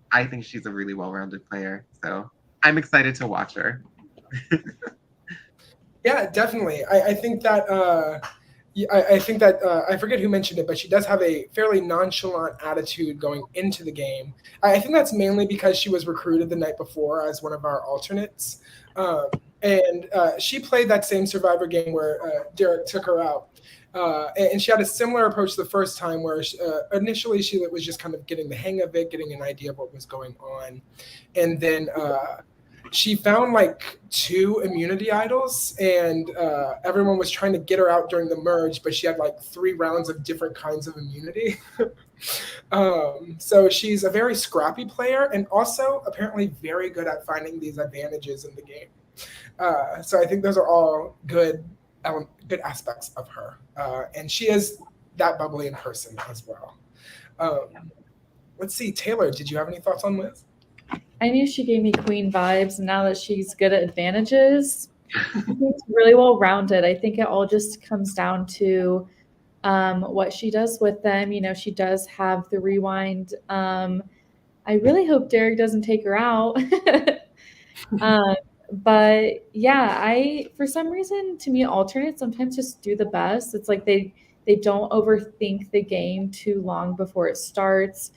I think she's a really well-rounded player. So I'm excited to watch her. Yeah, definitely. I think that I forget who mentioned it, but she does have a fairly nonchalant attitude going into the game. I think that's mainly because she was recruited the night before as one of our alternates. And she played that same Survivor game where Derek took her out. And she had a similar approach the first time where initially she was just kind of getting the hang of it, getting an idea of what was going on. And then she found like 2 immunity idols, and everyone was trying to get her out during the merge, but she had like 3 rounds of different kinds of immunity. So she's a very scrappy player and also apparently very good at finding these advantages in the game. So I think those are all good aspects of her. And she is that bubbly in person as well. Let's see, Taylor, did you have any thoughts on Liz? I knew she gave me queen vibes, and now that she's good at advantages, she's really well rounded. I think it all just comes down to what she does with them. She does have the rewind. I really hope Derek doesn't take her out. But yeah, for some reason, to me, alternates sometimes just do the best. It's like they don't overthink the game too long before it starts.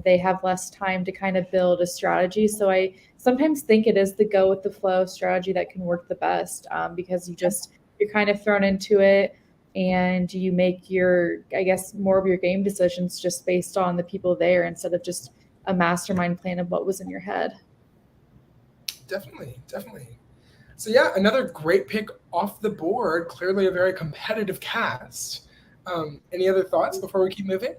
They have less time to kind of build a strategy. So I sometimes think it is the go with the flow strategy that can work the best, because you're kind of thrown into it and you make more of your game decisions just based on the people there instead of just a mastermind plan of what was in your head. Definitely. So yeah, another great pick off the board. Clearly a very competitive cast. Any other thoughts before we keep moving?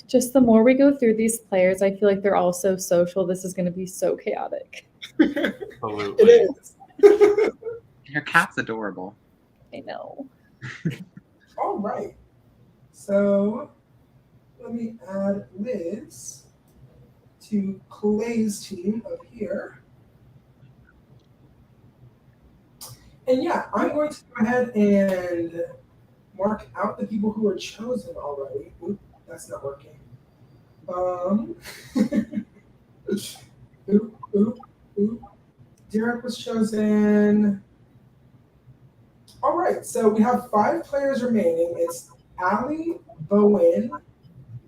Just the more we go through these players, I feel like they're all so social. This is going to be so chaotic. Absolutely. It is. Your cat's adorable. I know. All right. So let me add Liz to Clay's team up here. And yeah, I'm going to go ahead and mark out the people who are chosen already. Oop, that's not working. Oop, oop, oop. Derek was chosen. All right, so we have 5 players remaining. It's Allie, Bowen,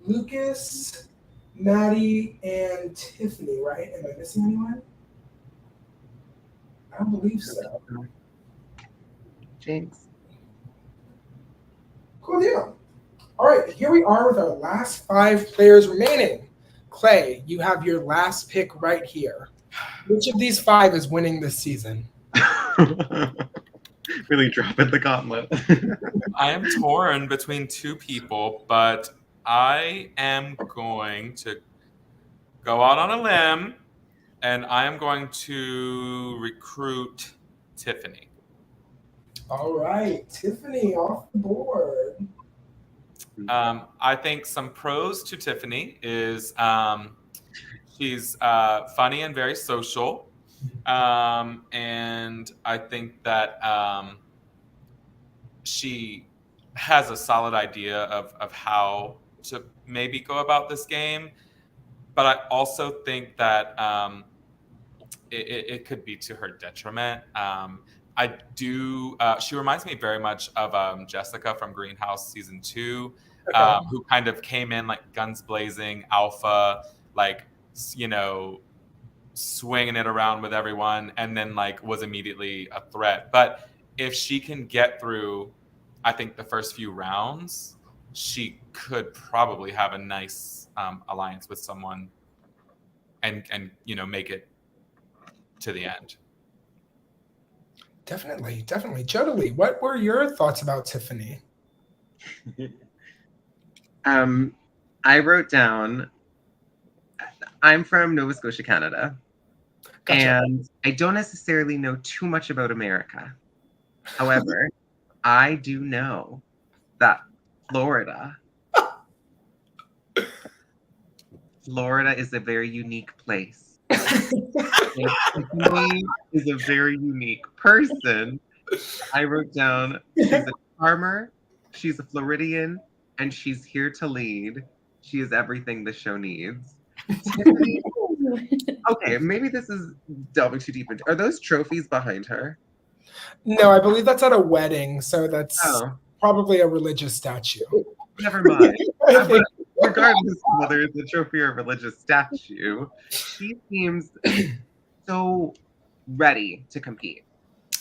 Lucas, Maddie, and Tiffany, right? Am I missing anyone? I don't believe so. Jinx. Cool deal. All right, here we are with our last 5 players remaining. Clay, you have your last pick right here. Which of these 5 is winning this season? Really dropping the gauntlet. I am torn between 2 people, but I am going to go out on a limb, and I am going to recruit Tiffany. All right, Tiffany off the board. I think some pros to Tiffany is she's funny and very social. And I think that she has a solid idea of how to maybe go about this game. But I also think that it could be to her detriment. I do. She reminds me very much of Jessica from Greenhouse season 2, who kind of came in like guns blazing, alpha, like, you know, swinging it around with everyone, and then like was immediately a threat. But if she can get through, I think the first few rounds, she could probably have a nice alliance with someone, and you know, make it to the end. Definitely. Jodie, what were your thoughts about Tiffany? I wrote down, I'm from Nova Scotia, Canada. Gotcha. And I don't necessarily know too much about America. However, I do know that Florida is a very unique place. Tiffany is a very unique person. I wrote down, she's a charmer, she's a Floridian, and she's here to lead. She is everything the show needs. Tiffany, okay, maybe this is delving too deep into. Are those trophies behind her? No, I believe that's at a wedding, so that's probably a religious statue. Never mind. But regardless of whether it's a trophy or a religious statue, she seems so ready to compete.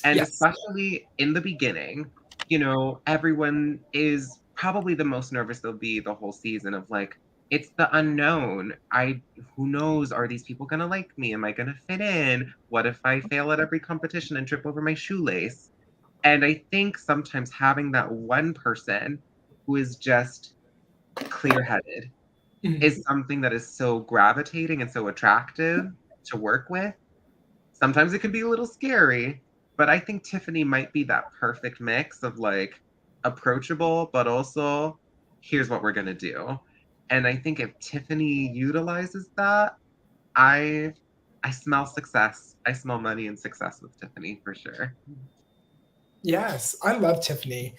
And especially in the beginning, you know, everyone is probably the most nervous they'll be the whole season of like, it's the unknown. Who knows? Are these people gonna like me? Am I gonna fit in? What if I fail at every competition and trip over my shoelace? And I think sometimes having that one person who is just clear-headed is something that is so gravitating and so attractive to work with. Sometimes it can be a little scary, but I think Tiffany might be that perfect mix of like approachable, but also here's what we're gonna do. And I think if Tiffany utilizes that, I smell success. I smell money and success with Tiffany for sure. Yes, I love Tiffany.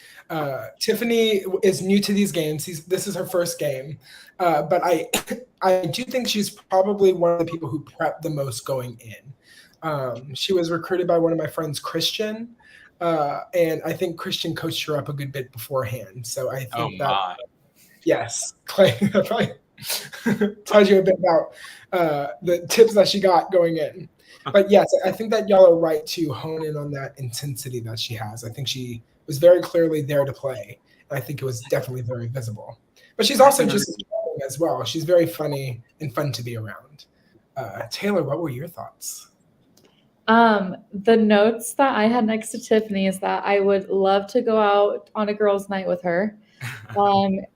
Tiffany is new to these games. This is her first game, but I do think she's probably one of the people who prepped the most going in. She was recruited by one of my friends, Christian, and I think Christian coached her up a good bit beforehand. So I think yes, Clay, that probably tells you a bit about the tips that she got going in. But yes, I think that y'all are right to hone in on that intensity that she has. I think she was very clearly there to play. And I think it was definitely very visible. But she's also just as well. She's very funny and fun to be around. Taylor, what were your thoughts? The notes that I had next to Tiffany is that I would love to go out on a girls' night with her.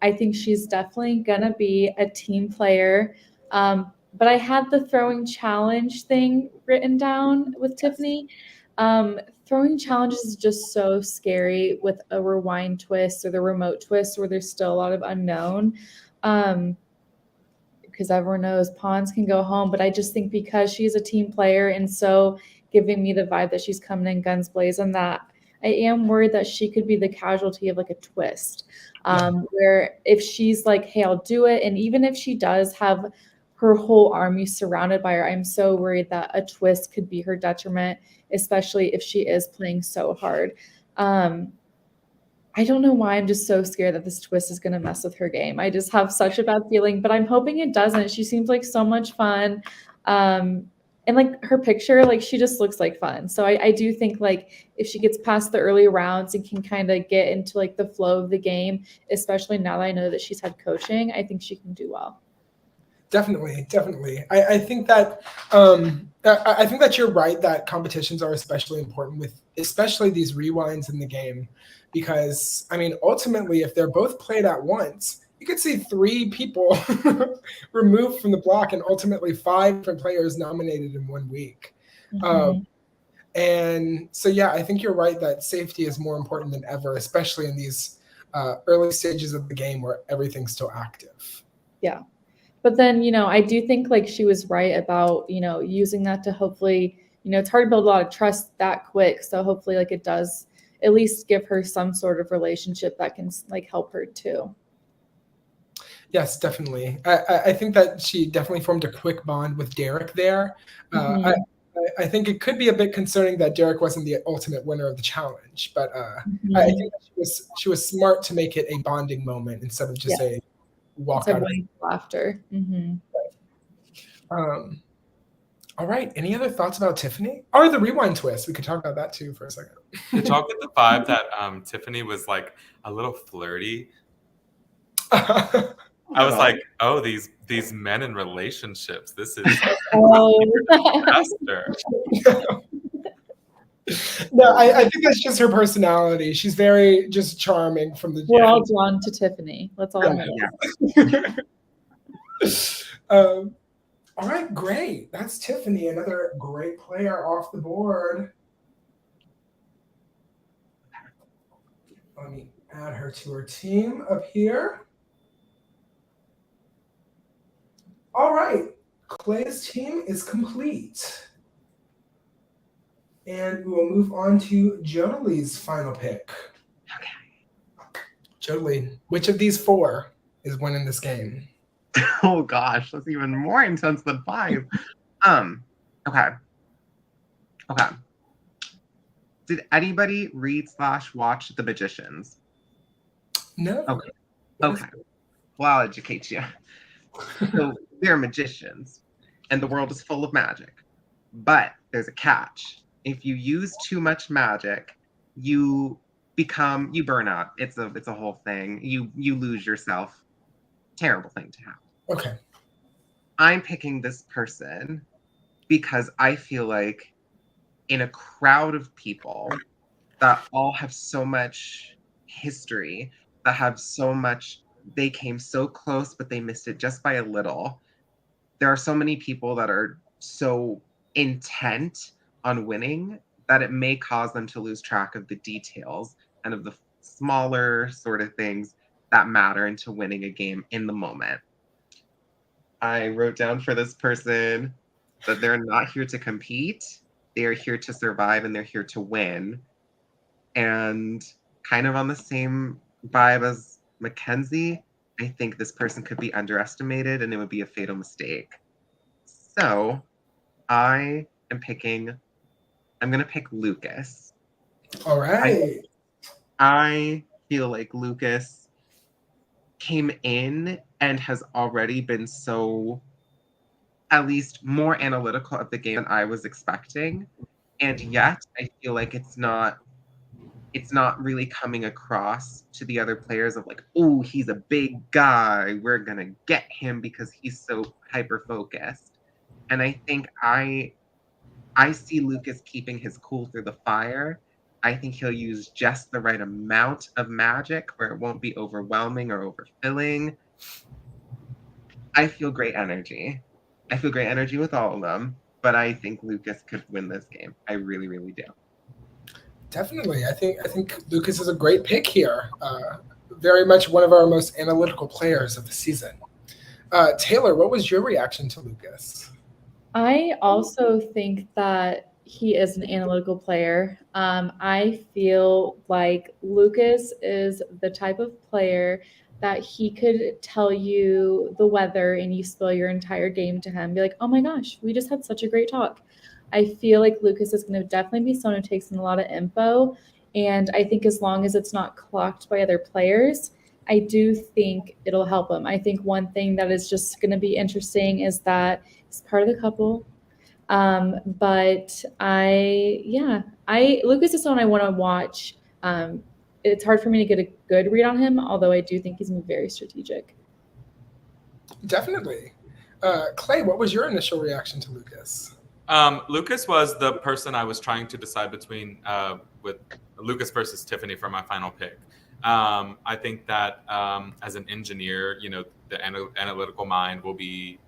I think she's definitely gonna be a team player. But I had the throwing challenge thing written down with Tiffany. Throwing challenges is just so scary with a rewind twist or the remote twist where there's still a lot of unknown. Because everyone knows pawns can go home, but I just think because she's a team player and so giving me the vibe that she's coming in guns blazing, that I am worried that she could be the casualty of like a twist. Where if she's like, hey, I'll do it, and even if she does have her whole army surrounded by her, I'm so worried that a twist could be her detriment, especially if she is playing so hard. I don't know why I'm just so scared that this twist is going to mess with her game. I just have such a bad feeling, but I'm hoping it doesn't. She seems like so much fun. And like her picture, like she just looks like fun. So I do think like if she gets past the early rounds and can kind of get into like the flow of the game, especially now that I know that she's had coaching, I think she can do well. Definitely. I think that I think that you're right that competitions are especially important with especially these rewinds in the game, because I mean ultimately if they're both played at once, you could see 3 people removed from the block and ultimately 5 different players nominated in 1 week. And so yeah, I think you're right that safety is more important than ever, especially in these early stages of the game where everything's still active. Yeah. But then, I do think like she was right about, using that to hopefully, it's hard to build a lot of trust that quick. So hopefully like it does at least give her some sort of relationship that can like help her too. Yes, definitely. I think that she definitely formed a quick bond with Derek there. I think it could be a bit concerning that Derek wasn't the ultimate winner of the challenge, but I think that she was smart to make it a bonding moment instead of just a walk out. Laughter. All right. Any other thoughts about Tiffany? Or the rewind twist? We could talk about that too for a second. Did y'all get the vibe that Tiffany was like a little flirty? I was like, oh, these men in relationships. This is disaster. No, I think that's just her personality. She's very just charming from the. We're all drawn to Tiffany. Let's all admit it. All right, great. That's Tiffany, another great player off the board. Let me add her to her team up here. All right, Clay's team is complete. And we will move on to Jodie's final pick. Okay. Jodie, which of these 4 is winning this game? Oh gosh, that's even more intense than 5. Okay. Did anybody read/watch The Magicians? No. Okay. Well, I'll educate you. So they're magicians, and the world is full of magic. But there's a catch. If you use too much magic, you burn out. It's a whole thing. You lose yourself. Terrible thing to have. Okay. I'm picking this person because I feel like in a crowd of people that all have so much history, that have so much, they came so close, but they missed it just by a little. There are so many people that are so intent on winning that it may cause them to lose track of the details and of the smaller sort of things that matter into winning a game in the moment. I wrote down for this person that they're not here to compete. They are here to survive and they're here to win. And kind of on the same vibe as Mckenzie, I think this person could be underestimated and it would be a fatal mistake. So I'm going to pick Lucas. All right. I feel like Lucas came in and has already been so, at least more analytical of the game than I was expecting. And yet I feel like it's not really coming across to the other players of like, oh, he's a big guy. We're going to get him because he's so hyper-focused. And I think I see Lucas keeping his cool through the fire. I think he'll use just the right amount of magic where it won't be overwhelming or overfilling. I feel great energy. I feel great energy with all of them, but I think Lucas could win this game. I really, really do. Definitely. I think Lucas is a great pick here. Very much one of our most analytical players of the season. Taylor, what was your reaction to Lucas? I also think that he is an analytical player. I feel like Lucas is the type of player that he could tell you the weather and you spill your entire game to him. Be like, oh my gosh, we just had such a great talk. I feel like Lucas is going to definitely be someone who takes in a lot of info. And I think as long as it's not clocked by other players, I do think it'll help him. I think one thing that is just going to be interesting is that he's part of the couple. But Lucas is someone I want to watch. It's hard for me to get a good read on him, although I do think he's going to be very strategic. Definitely. Clay, what was your initial reaction to Lucas? Lucas was the person I was trying to decide between with Lucas versus Tiffany for my final pick. I think that as an engineer, the analytical mind will be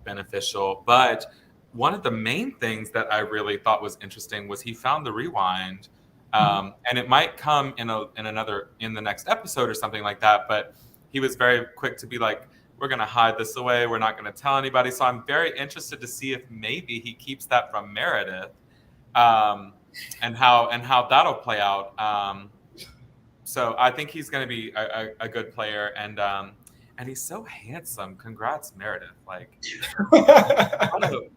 beneficial. But one of the main things that I really thought was interesting was he found the rewind, and it might come in the next episode or something like that. But he was very quick to be like, we're going to hide this away. We're not going to tell anybody. So I'm very interested to see if maybe he keeps that from Meredith, and how that'll play out. So I think he's going to be a good player, and he's so handsome. Congrats, Meredith! Like,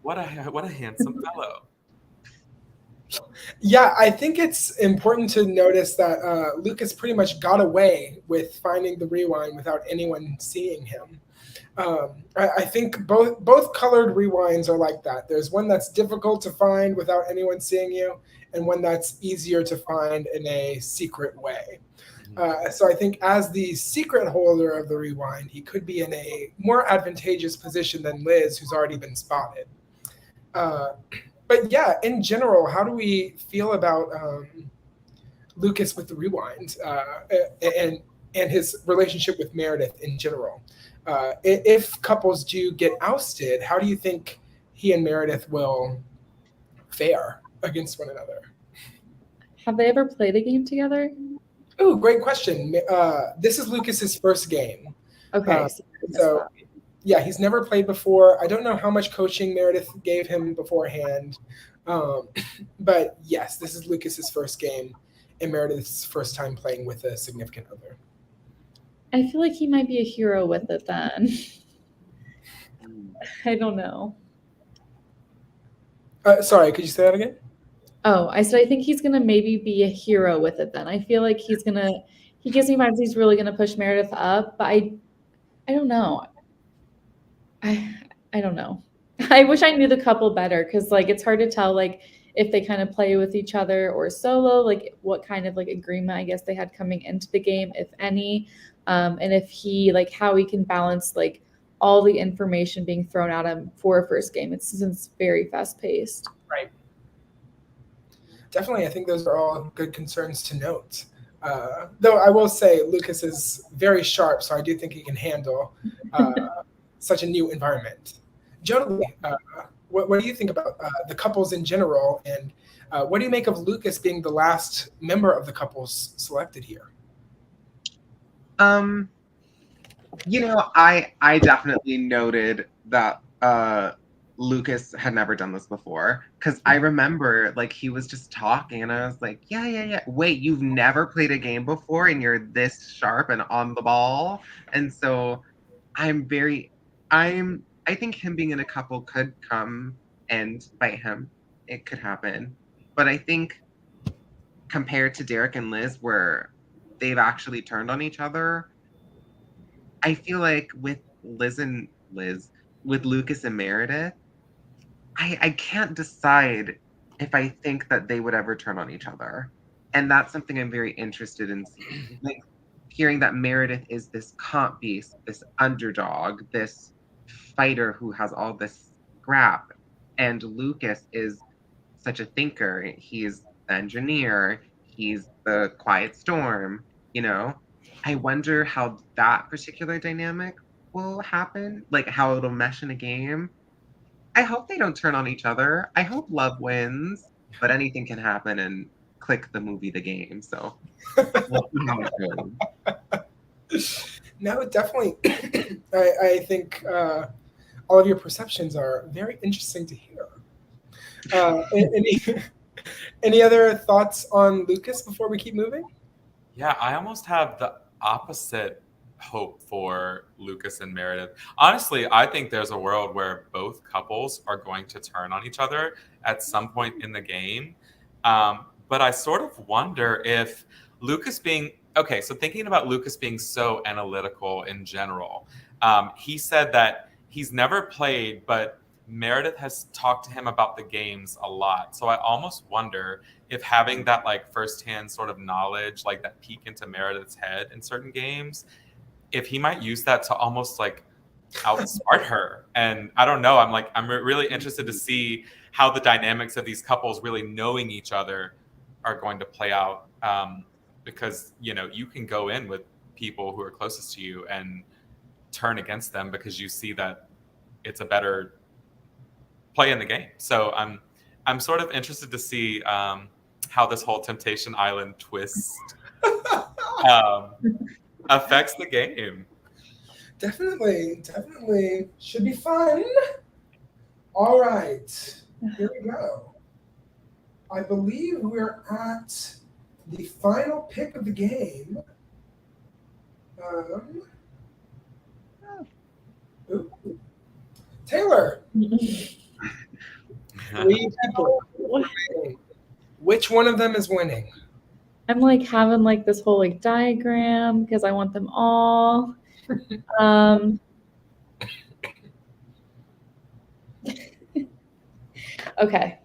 what a handsome fellow. Yeah, I think it's important to notice that Lucas pretty much got away with finding the rewind without anyone seeing him. I think both colored rewinds are like that. There's one that's difficult to find without anyone seeing you, and one that's easier to find in a secret way. So I think as the secret holder of the rewind, he could be in a more advantageous position than Liz, who's already been spotted. But yeah, in general, how do we feel about Lucas with the rewind and his relationship with Meredith in general? If couples do get ousted, how do you think he and Meredith will fare against one another? Have they ever played a game together? Oh, great question. This is Lucas's first game. Okay. So yeah, he's never played before. I don't know how much coaching Meredith gave him beforehand. But yes, this is Lucas's first game and Meredith's first time playing with a significant other. I feel like he might be a hero with it then. I don't know. Sorry, could you say that again? Oh, I said I think he's gonna maybe be a hero with it then. I feel like he gives me vibes he's really gonna push Meredith up, but I don't know. I don't know. I wish I knew the couple better because like it's hard to tell like if they kind of play with each other or solo, like what kind of like agreement I guess they had coming into the game, if any. And if he like how he can balance like all the information being thrown at him for a first game. It's very fast paced. Right. Definitely, I think those are all good concerns to note. Though I will say Lucas is very sharp, so I do think he can handle such a new environment. Jody, what do you think about the couples in general, and what do you make of Lucas being the last member of the couples selected here? I definitely noted that Lucas had never done this before, because I remember like he was just talking and I was like, yeah. Wait, you've never played a game before and you're this sharp and on the ball? And so I think him being in a couple could come and bite him. It could happen. But I think compared to Derek and Liz, where they've actually turned on each other, I feel like with Lucas and Meredith, I can't decide if I think that they would ever turn on each other. And that's something I'm very interested in seeing. Like hearing that Meredith is this comp beast, this underdog, this fighter who has all this scrap, and Lucas is such a thinker. He's the engineer, he's the quiet storm, I wonder how that particular dynamic will happen, like how it'll mesh in a game. I hope they don't turn on each other. I hope love wins, but anything can happen, and click the movie, the game. So we'll see how it goes. No, definitely. I think all of your perceptions are very interesting to hear. Any other thoughts on Lucas before we keep moving? Yeah, I almost have the opposite hope for Lucas and Meredith. Honestly, I think there's a world where both couples are going to turn on each other at some point in the game. But I sort of wonder if Lucas being okay, so thinking about Lucas being so analytical in general, he said that he's never played, but Meredith has talked to him about the games a lot. So I almost wonder if having that like firsthand sort of knowledge, like that peek into Meredith's head in certain games, if he might use that to almost like outsmart her. And I don't know. I'm really interested to see how the dynamics of these couples really knowing each other are going to play out. Because you can go in with people who are closest to you and turn against them because you see that it's a better play in the game. So I'm sort of interested to see how this whole Temptation Island twist affects the game. Definitely should be fun. All right, here we go. I believe we're at the final pick of the game. Taylor. 3 people. Which one of them is winning? I'm like having like this whole like diagram because I want them all. Okay.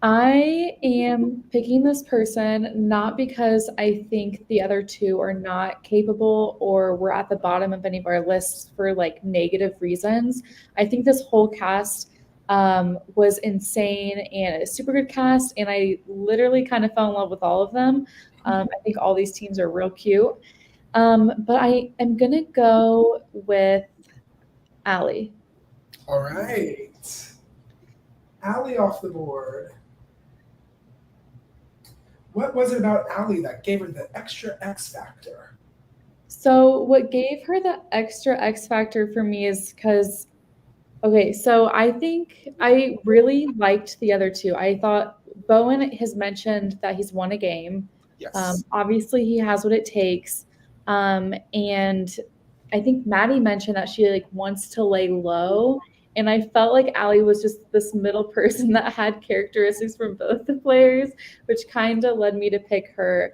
I am picking this person not because I think the other two are not capable or we're at the bottom of any of our lists for like negative reasons. I think this whole cast was insane and a super good cast, and I literally kind of fell in love with all of them. I think all these teams are real cute. But I am going to go with Allie. All right. Allie off the board. What was it about Allie that gave her the extra X factor? So what gave her the extra X factor for me is because, okay, so I think I really liked the other two. I thought Bowen has mentioned that he's won a game. Yes. Obviously, he has what it takes. And I think Maddie mentioned that she like wants to lay low. And I felt like Allie was just this middle person that had characteristics from both the players, which kind of led me to pick her.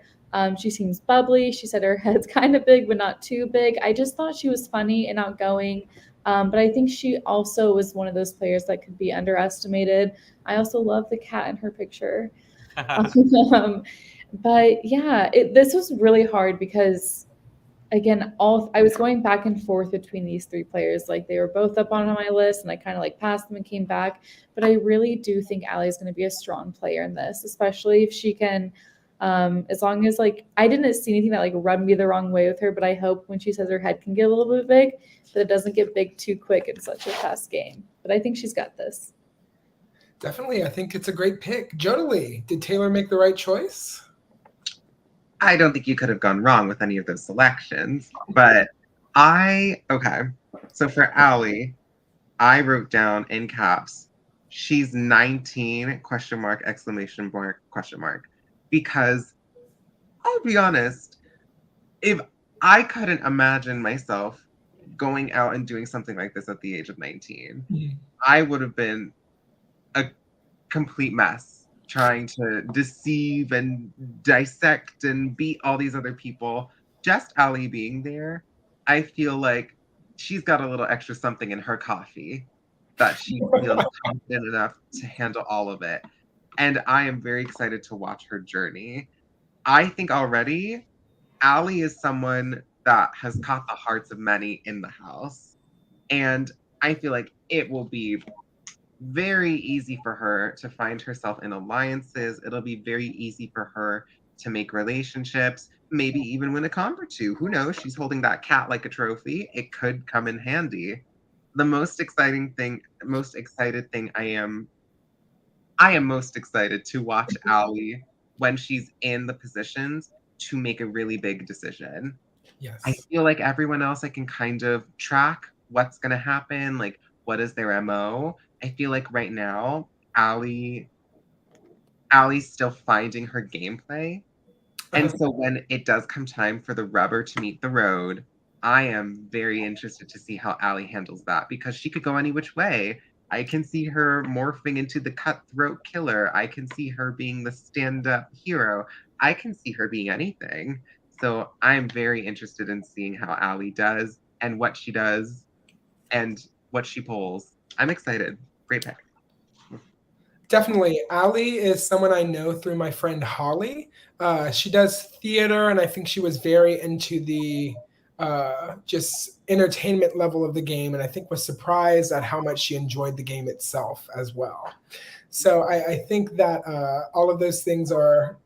She seems bubbly. She said her head's kind of big, but not too big. I just thought she was funny and outgoing. But I think she also was one of those players that could be underestimated. I also love the cat in her picture. But yeah, this was really hard because, again, I was going back and forth between these 3 players. Like they were both up on my list and I kind of like passed them and came back. But I really do think Allie is going to be a strong player in this, especially if she can, as long as like, I didn't see anything that like rubbed me the wrong way with her, but I hope when she says her head can get a little bit big, that it doesn't get big too quick in such a fast game. But I think she's got this. Definitely. I think it's a great pick. Jodalee, did Taylor make the right choice? I don't think you could have gone wrong with any of those selections, but okay. So for Allie, I wrote down in caps, she's 19, question mark, exclamation mark, question mark. Because I'll be honest, if I couldn't imagine myself going out and doing something like this at the age of 19, I would have been a complete mess trying to deceive and dissect and beat all these other people. Just Allie being there, I feel like she's got a little extra something in her coffee that she feels confident enough to handle all of it. And I am very excited to watch her journey. I think already Allie is someone that has caught the hearts of many in the house. And I feel like it will be very easy for her to find herself in alliances. It'll be very easy for her to make relationships, maybe even win a comp or 2. Who knows? She's holding that cat like a trophy. It could come in handy. The most excited thing I am most excited to watch Allie when she's in the positions to make a really big decision. Yes. I feel like everyone else, I can kind of track what's going to happen, like what is their MO. I feel like right now, Allie's still finding her gameplay. And so when it does come time for the rubber to meet the road, I am very interested to see how Allie handles that, because she could go any which way. I can see her morphing into the cutthroat killer. I can see her being the stand-up hero. I can see her being anything. So I'm very interested in seeing how Allie does and what she does and what she pulls. I'm excited. Great pick. Definitely. Allie is someone I know through my friend Holly. She does theater, and I think she was very into the just entertainment level of the game, and I think was surprised at how much she enjoyed the game itself as well. So I think that all of those things are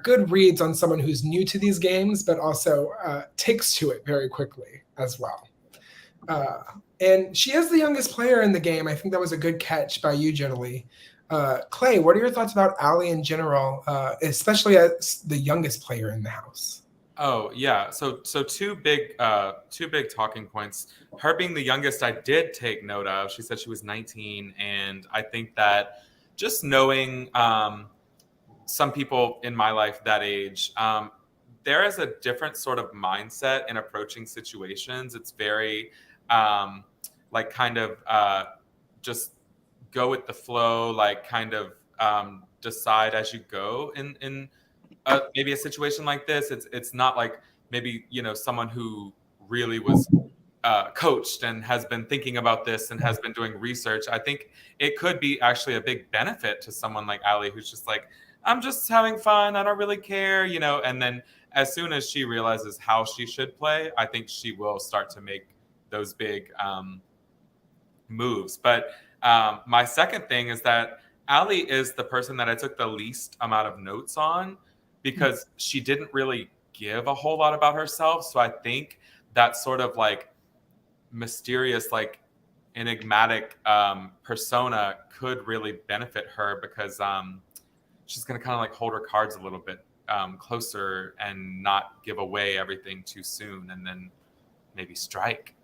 good reads on someone who's new to these games, but also takes to it very quickly as well. And she is the youngest player in the game. I think that was a good catch by you, Jenny. Clay, what are your thoughts about Allie in general, especially as the youngest player in the house? Oh yeah, so two big talking points. Her being the youngest, I did take note of. She said she was 19, and I think that just knowing some people in my life that age, there is a different sort of mindset in approaching situations. It's very like kind of just go with the flow, like kind of decide as you go in maybe a situation like this. It's not like maybe, you know, someone who really was coached and has been thinking about this and has been doing research. I think it could be actually a big benefit to someone like Allie, who's just like, I'm just having fun, I don't really care, you know. And then as soon as she realizes how she should play, I think she will start to make those big moves. But my second thing is that Allie is the person that I took the least amount of notes on, because she didn't really give a whole lot about herself. So I think that sort of like mysterious, like enigmatic persona could really benefit her, because she's going to kind of like hold her cards a little bit closer and not give away everything too soon, and then maybe strike.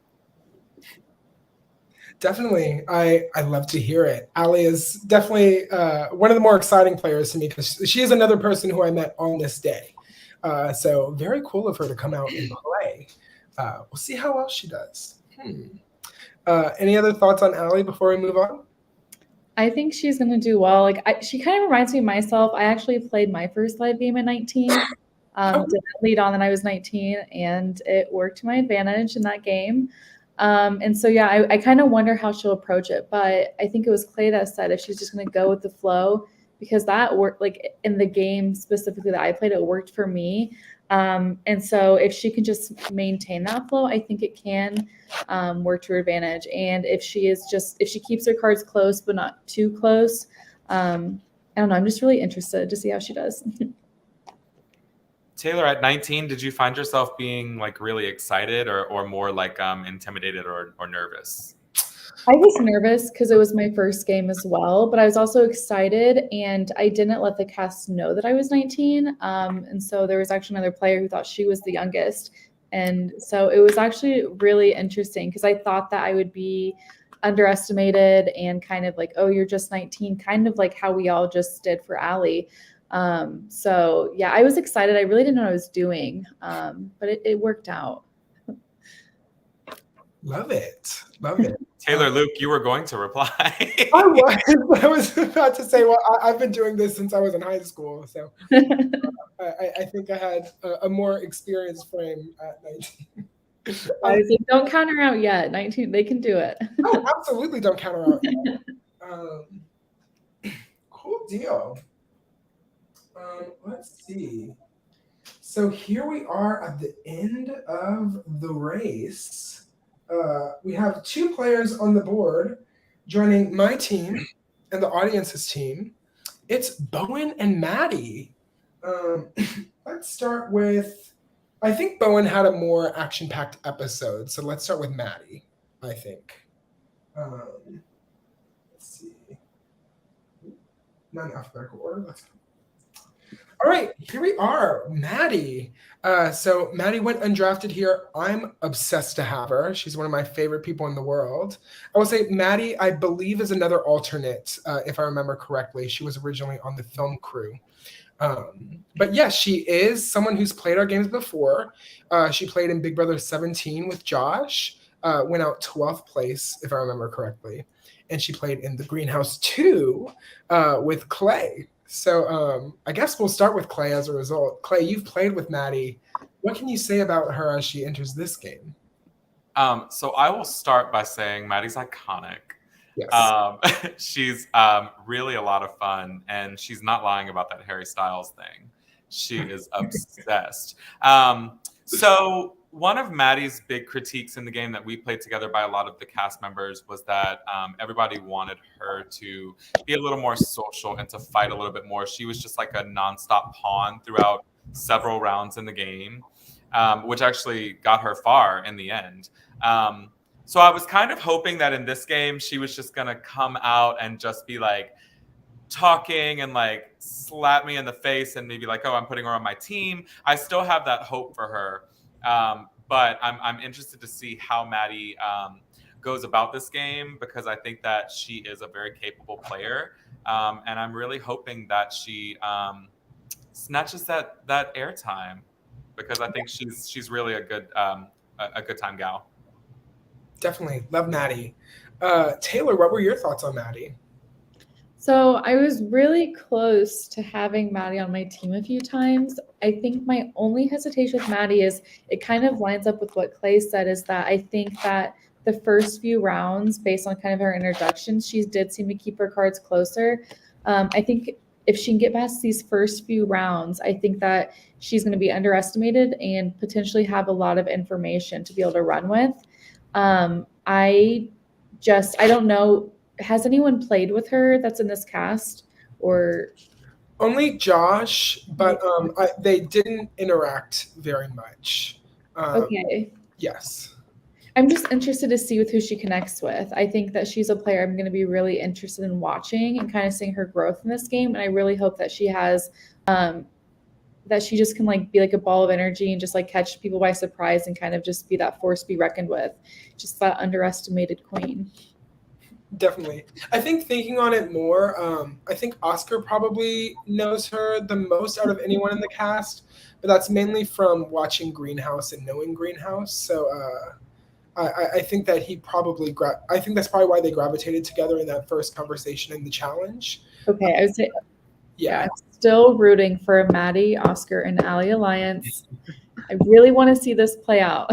Definitely. I love to hear it. Allie is definitely one of the more exciting players to me, because she is another person who I met on this day. So very cool of her to come out and play. We'll see how well she does. Any other thoughts on Allie before we move on? I think she's going to do well. Like she kind of reminds me of myself. I actually played my first live game at 19. Did not lead on that I was 19, and it worked to my advantage in that game. And so, yeah, I kind of wonder how she'll approach it. But I think it was Clay that said if she's just going to go with the flow, because that worked, like in the game specifically that I played, it worked for me. And so if she can just maintain that flow, I think it can work to her advantage. And if she keeps her cards close but not too close, I don't know. I'm just really interested to see how she does. Taylor, at 19, did you find yourself being like really excited or more like intimidated or nervous? I was nervous because it was my first game as well, but I was also excited, and I didn't let the cast know that I was 19. And so there was actually another player who thought she was the youngest. And so it was actually really interesting, because I thought that I would be underestimated and kind of like, oh, you're just 19, kind of like how we all just did for Allie. So yeah, I was excited. I really didn't know what I was doing, but it worked out. Love it. Love it. Taylor, Luke, you were going to reply. I was about to say, well, I've been doing this since I was in high school. So I think I had a more experienced frame at 19. I was like, don't count her out yet. 19, they can do it. Oh, absolutely don't count her out. Cool deal. Let's see. So here we are at the end of the race. We have two players on the board joining my team and the audience's team. It's Bowen and Maddie. Let's start with, I think Bowen had a more action-packed episode, so let's start with Maddie, I think. Let's see. Not in alphabetical order. Let's go. All right, here we are, Maddie. So Maddie went undrafted here. I'm obsessed to have her. She's one of my favorite people in the world. I will say Maddie, I believe, is another alternate, if I remember correctly. She was originally on the film crew. But yes, she is someone who's played our games before. She played in Big Brother 17 with Josh, went out 12th place, if I remember correctly. And she played in the Greenhouse 2 with Clay. So I guess we'll start with Clay as a result. Clay, you've played with Maddie. What can you say about her as she enters this game? So I will start by saying Maddie's iconic. Yes. She's really a lot of fun, and she's not lying about that Harry Styles thing. She is obsessed. So one of Maddie's big critiques in the game that we played together by a lot of the cast members was that everybody wanted her to be a little more social and to fight a little bit more. She was just like a nonstop pawn throughout several rounds in the game, which actually got her far in the end. So I was kind of hoping that in this game, she was just going to come out and just be like talking and like slap me in the face and maybe like, oh, I'm putting her on my team. I still have that hope for her. But I'm interested to see how Maddie goes about this game, because I think that she is a very capable player. And I'm really hoping that she snatches that airtime, because I think she's really a good time gal. Definitely. Love Maddie. Taylor, what were your thoughts on Maddie? So I was really close to having Maddie on my team a few times. I think my only hesitation with Maddie is it kind of lines up with what Clay said, is that I think that the first few rounds, based on kind of her introduction, she did seem to keep her cards closer. I think if she can get past these first few rounds, I think that she's going to be underestimated and potentially have a lot of information to be able to run with. I don't know. Has anyone played with her that's in this cast, or only Josh? But they didn't interact very much. Okay. Yes. I'm just interested to see with who she connects with. I think that she's a player I'm going to be really interested in watching and kind of seeing her growth in this game. And I really hope that she has, that she just can like be like a ball of energy and just like catch people by surprise and kind of just be that force to be reckoned with. Just that underestimated queen. Definitely. I think thinking on it more, I think Oscar probably knows her the most out of anyone in the cast, but that's mainly from watching Greenhouse and knowing Greenhouse. So I think that he probably, I think that's probably why they gravitated together in that first conversation in the challenge. Okay, I would say, yeah. I'm still rooting for Maddie, Oscar, and Allie alliance. I really want to see this play out.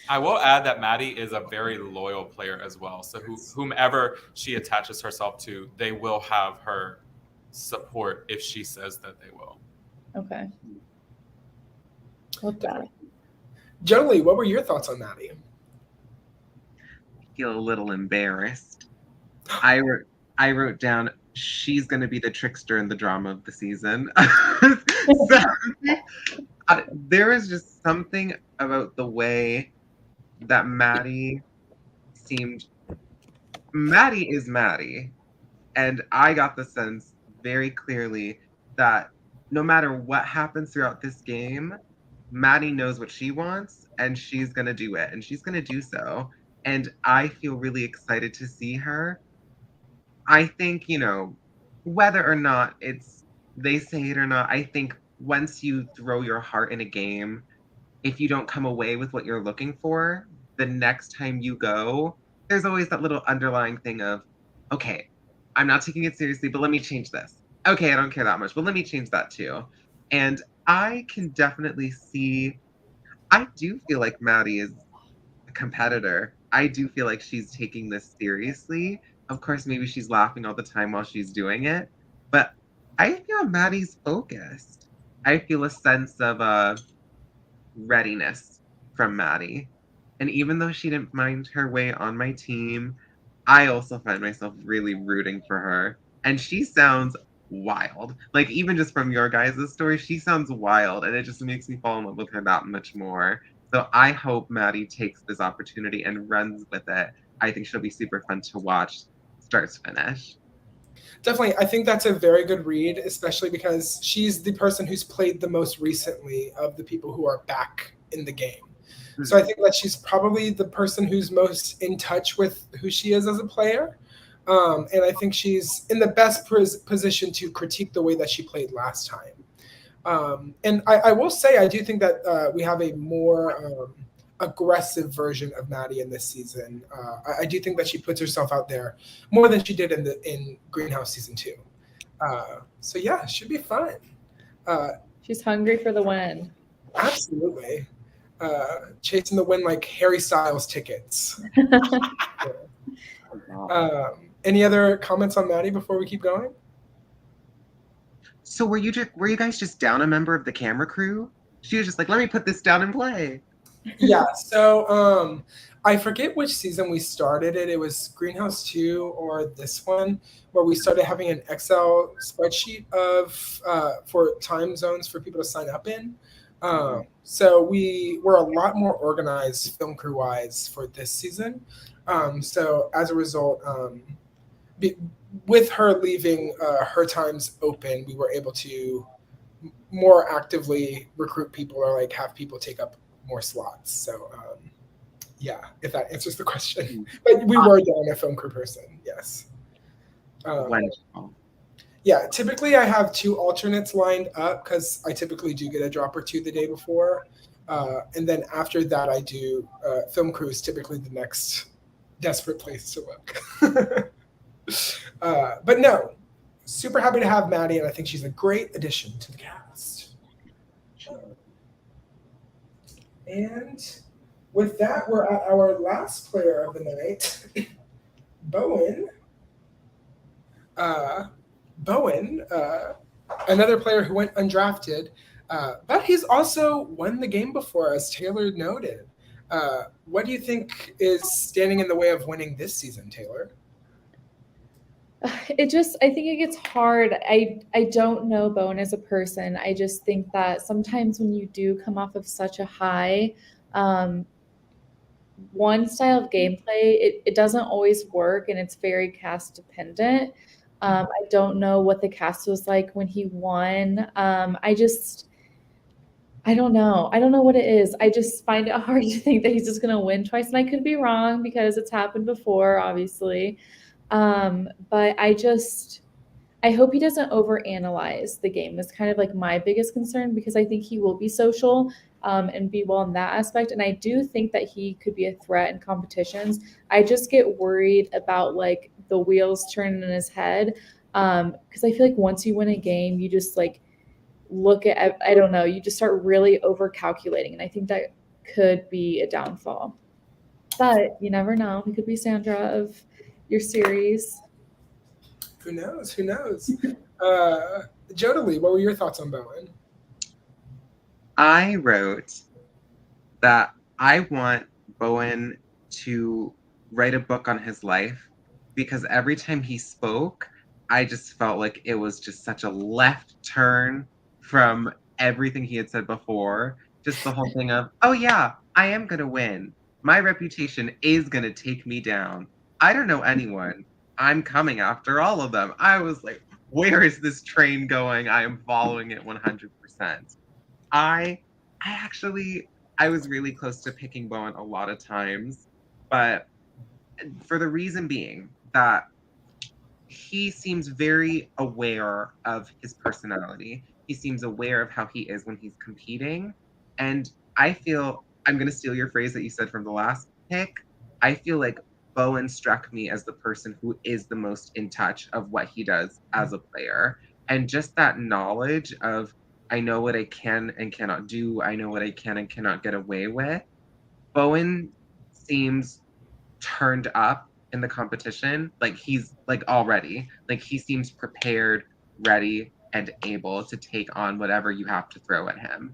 I will add that Maddie is a very loyal player as well. So whomever she attaches herself to, they will have her support if she says that they will. Okay. Love that. Jolie, what were your thoughts on Maddie? I feel a little embarrassed. I wrote down, she's going to be the trickster in the drama of the season. There is just something about the way that Maddie is Maddie. And I got the sense very clearly that no matter what happens throughout this game, Maddie knows what she wants and she's going to do it, and she's going to do so. And I feel really excited to see her. I think, whether or not they say it or not, I think once you throw your heart in a game, if you don't come away with what you're looking for, the next time you go, there's always that little underlying thing of, okay, I'm not taking it seriously, but let me change this. Okay, I don't care that much, but let me change that too. And I can definitely see, I do feel like Maddie is a competitor. I do feel like she's taking this seriously. Of course, maybe she's laughing all the time while she's doing it, but I feel Maddie's focused. I feel a sense of readiness from Maddie. And even though she didn't mind her way on my team, I also find myself really rooting for her. And she sounds wild. Like, even just from your guys' story, she sounds wild. And it just makes me fall in love with her that much more. So I hope Maddie takes this opportunity and runs with it. I think she'll be super fun to watch start to finish. Definitely, I think that's a very good read, especially because she's the person who's played the most recently of the people who are back in the game. Mm-hmm. So I think that she's probably the person who's most in touch with who she is as a player. And I think she's in the best position to critique the way that she played last time. And I will say, I do think that we have a more aggressive version of Maddie in this season. I do think that she puts herself out there more than she did in Greenhouse season 2. So yeah, it should be fun. She's hungry for the win. Absolutely. Chasing the win like Harry Styles tickets. Any other comments on Maddie before we keep going? So were you guys just down a member of the camera crew? She was just like, let me put this down and play. Yeah, so I forget which season we started it. It was Greenhouse 2 or this one, where we started having an Excel spreadsheet of for time zones for people to sign up in. So we were a lot more organized film crew wise for this season. So as a result, with her leaving her times open, we were able to more actively recruit people or like have people take up more slots. So yeah, if that answers the question. But we were down a film crew person, yes. Wonderful. Yeah, typically I have 2 alternates lined up because I typically do get a drop or 2 the day before. And then after that I do film crew is typically the next desperate place to look. But no, super happy to have Maddie, and I think she's a great addition to the cast. And with that, we're at our last player of the night, Bowen. Another player who went undrafted, but he's also won the game before, as Taylor noted. What do you think is standing in the way of winning this season, Taylor? I think it gets hard. I don't know Bowen as a person. I just think that sometimes when you do come off of such a high, one style of gameplay, it doesn't always work, and it's very cast dependent. I don't know what the cast was like when he won. I don't know. I don't know what it is. I just find it hard to think that he's just going to win twice. And I could be wrong because it's happened before, obviously. But I hope he doesn't overanalyze the game. Is kind of like my biggest concern, because I think he will be social and be well in that aspect. And I do think that he could be a threat in competitions. I just get worried about like the wheels turning in his head. Because I feel like once you win a game, you just like look at, I don't know, you just start really over calculating. And I think that could be a downfall. But you never know. He could be Sandra of your series. Who knows? Jodalee, what were your thoughts on Bowen? I wrote that I want Bowen to write a book on his life, because every time he spoke, I just felt like it was just such a left turn from everything he had said before. Just the whole thing of, oh yeah, I am going to win. My reputation is going to take me down. I don't know anyone. I'm coming after all of them. I was like, where is this train going? I am following it 100%. I was really close to picking Bowen a lot of times, but for the reason being that he seems very aware of his personality. He seems aware of how he is when he's competing. And I feel, I'm going to steal your phrase that you said from the last pick. I feel like Bowen struck me as the person who is the most in touch of what he does as a player. And just that knowledge of, I know what I can and cannot do. I know what I can and cannot get away with. Bowen seems turned up in the competition. Like he's like already, like he seems prepared, ready, and able to take on whatever you have to throw at him.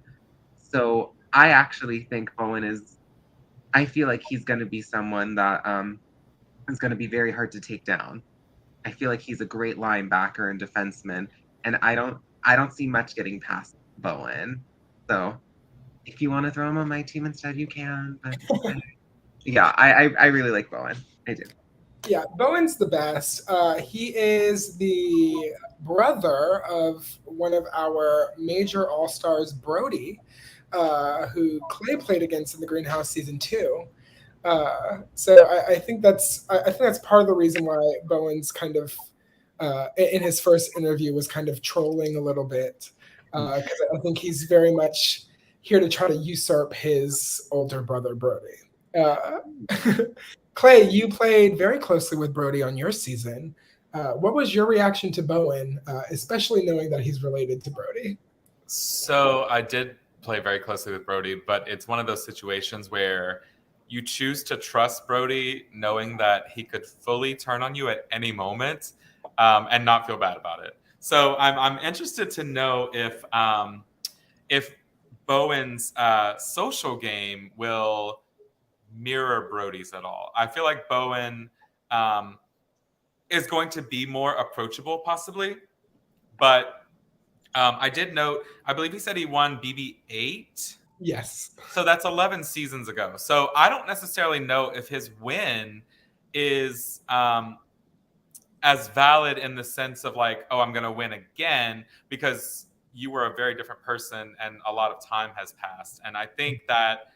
So I actually think Bowen is, I feel like he's going to be someone that is going to be very hard to take down. I feel like he's a great linebacker and defenseman, and I don't see much getting past Bowen. So if you want to throw him on my team instead, you can. But yeah, I really like Bowen. I do. Yeah, Bowen's the best. He is the brother of one of our major all-stars, Brody, who Clay played against in the Greenhouse season 2. So I think that's part of the reason why Bowen's kind of in his first interview was kind of trolling a little bit, because I think he's very much here to try to usurp his older brother Brody. Uh, Clay, you played very closely with Brody on your season. What was your reaction to Bowen, especially knowing that he's related to Brody? So I did play very closely with Brody, but it's one of those situations where you choose to trust Brody, knowing that he could fully turn on you at any moment, and not feel bad about it. So I'm interested to know if Bowen's social game will mirror Brody's at all. I feel like Bowen is going to be more approachable, possibly, but I did note, I believe he said he won BB8. Yes. So that's 11 seasons ago. So I don't necessarily know if his win is as valid in the sense of like, oh, I'm going to win again, because you were a very different person and a lot of time has passed. And I think that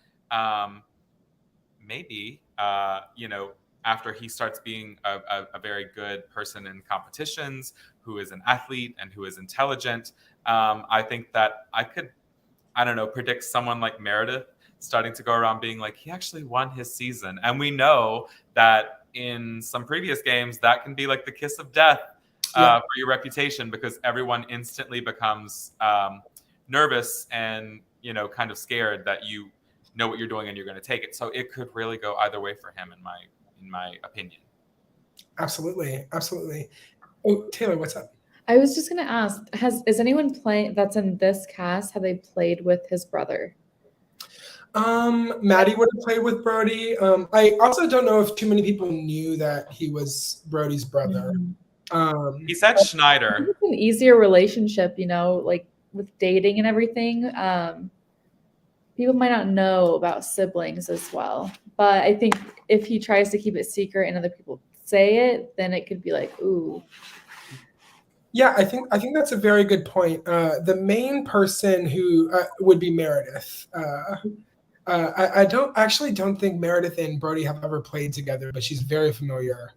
maybe, after he starts being a very good person in competitions, who is an athlete and who is intelligent, I think that I could, predict someone like Meredith starting to go around being like, he actually won his season. And we know that in some previous games, that can be like the kiss of death for your reputation, because everyone instantly becomes nervous and, kind of scared that you know what you're doing and you're going to take it. So it could really go either way for him, in my opinion. Absolutely. Oh, Taylor, what's up? I was just gonna ask, is anyone playing that's in this cast, have they played with his brother? Maddie would have played with Brody. I also don't know if too many people knew that he was Brody's brother. He said Schneider. It's an easier relationship, like with dating and everything. People might not know about siblings as well. But I think if he tries to keep it secret and other people say it, then it could be like, ooh. Yeah, I think that's a very good point. The main person who would be Meredith. I don't think Meredith and Brody have ever played together, but she's very familiar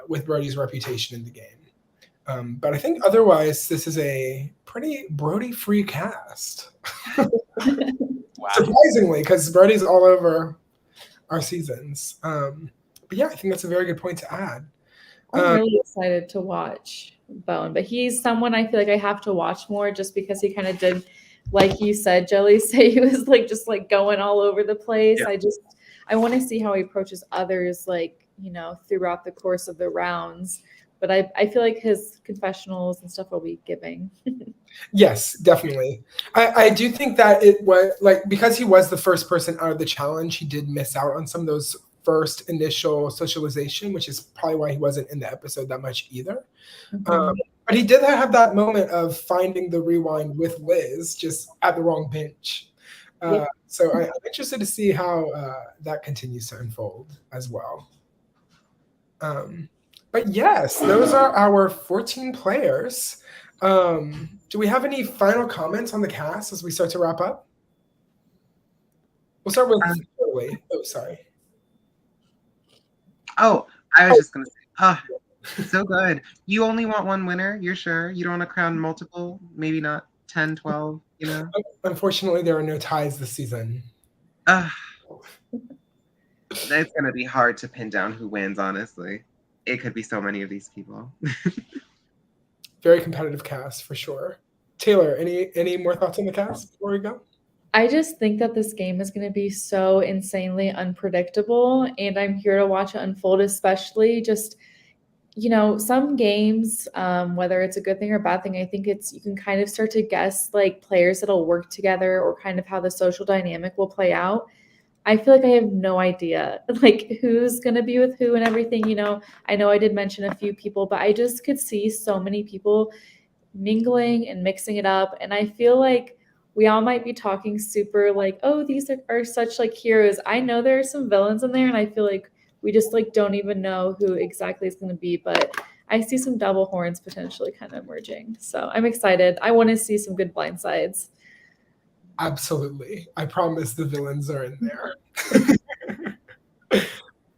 with Brody's reputation in the game. But I think otherwise, this is a pretty Brody-free cast. Wow. Surprisingly, because Brody's all over our seasons. But yeah, I think that's a very good point to add. I'm really excited to watch Bowen, but he's someone I feel like I have to watch more, just because he kind of did, like you said, Jelly, say he was like just like going all over the place. Yeah. I want to see how he approaches others, like, throughout the course of the rounds. But I feel like his confessionals and stuff will be giving. Yes, definitely. I do think that it was because he was the first person out of the challenge, he did miss out on some of those first initial socialization, which is probably why he wasn't in the episode that much either. Mm-hmm. But he did have that moment of finding the rewind with Liz just at the wrong bench. So I'm interested to see how that continues to unfold as well. But yes, those are our 14 players. Do we have any final comments on the cast as we start to wrap up? We'll start with Shirley. Oh, sorry. Oh, I was just going to say, so good. You only want one winner? You're sure? You don't want to crown multiple? Maybe not 10, 12, Unfortunately, there are no ties this season. It's going to be hard to pin down who wins, honestly. It could be so many of these people. Very competitive cast, for sure. Taylor, any more thoughts on the cast before we go? I just think that this game is going to be so insanely unpredictable, and I'm here to watch it unfold, especially just, some games, whether it's a good thing or a bad thing, I think you can kind of start to guess like players that'll work together or kind of how the social dynamic will play out. I feel like I have no idea like who's going to be with who and everything. I know I did mention a few people, but I just could see so many people mingling and mixing it up. And I feel like we all might be talking super like, oh, these are such like heroes. I know there are some villains in there, and I feel like we just like don't even know who exactly is going to be, but I see some double horns potentially kind of emerging. So I'm excited. I want to see some good blindsides. Absolutely. I promise the villains are in there.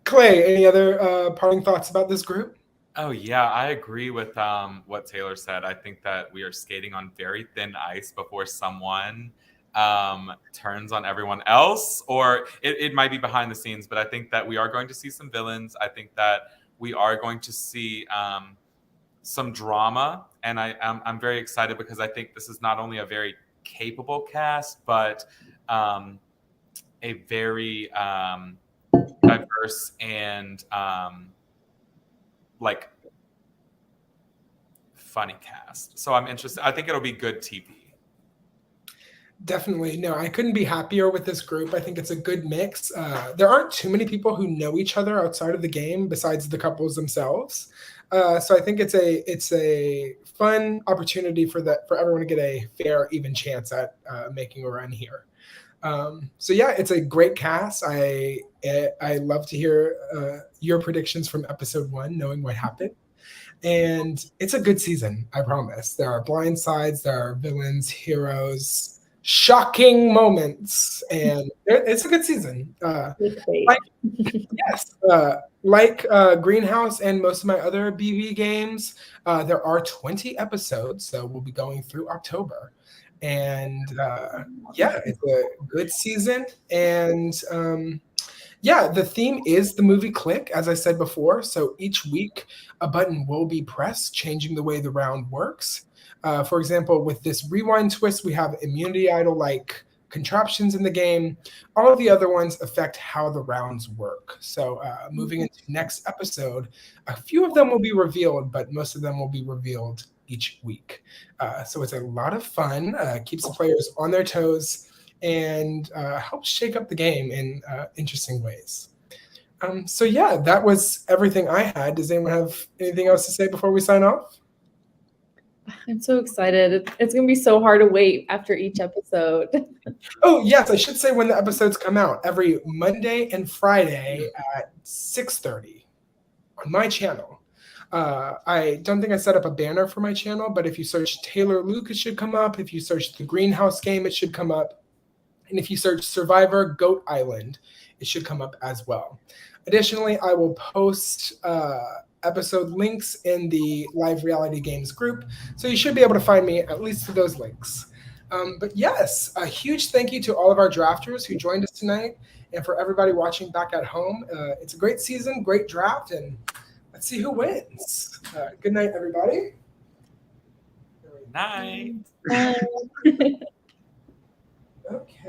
Clay, any other parting thoughts about this group? Oh yeah, I agree with what Taylor said. I think that we are skating on very thin ice before someone turns on everyone else, or it might be behind the scenes, but I think that we are going to see some villains. I think that we are going to see some drama, and I'm very excited because I think this is not only a very capable cast, but a very diverse and like funny cast. So I'm interested. I think it'll be good TV. Definitely. No, I couldn't be happier with this group. I think it's a good mix. There aren't too many people who know each other outside of the game besides the couples themselves. So I think it's a fun opportunity for everyone to get a fair, even chance at making a run here. So yeah, it's a great cast. I love to hear your predictions from episode 1, knowing what happened. And it's a good season, I promise. There are blind sides, there are villains, heroes, shocking moments, and it's a good season. Like Greenhouse and most of my other BB games, there are 20 episodes, so we'll be going through October. And yeah, it's a good season. And yeah, the theme is the movie Click, as I said before. So each week, a button will be pressed, changing the way the round works. For example, with this rewind twist, we have immunity idol-like contraptions in the game. All of the other ones affect how the rounds work. So moving into next episode, a few of them will be revealed, but most of them will be revealed each week. So it's a lot of fun, keeps the players on their toes, and helps shake up the game in interesting ways. So yeah, that was everything I had. Does anyone have anything else to say before we sign off? I'm so excited. It's going to be so hard to wait after each episode. Oh, yes, I should say when the episodes come out. Every Monday and Friday at 6:30 on my channel. I don't think I set up a banner for my channel, but if you search Taylor Luke, it should come up. If you search the Greenhouse game, it should come up. And if you search Survivor Goat Island, it should come up as well. Additionally, I will post episode links in the Live Reality Games group, so you should be able to find me at least through those links. But yes, a huge thank you to all of our drafters who joined us tonight, and for everybody watching back at home. It's a great season, great draft, and let's see who wins. Good night, everybody. Night. Bye. Okay.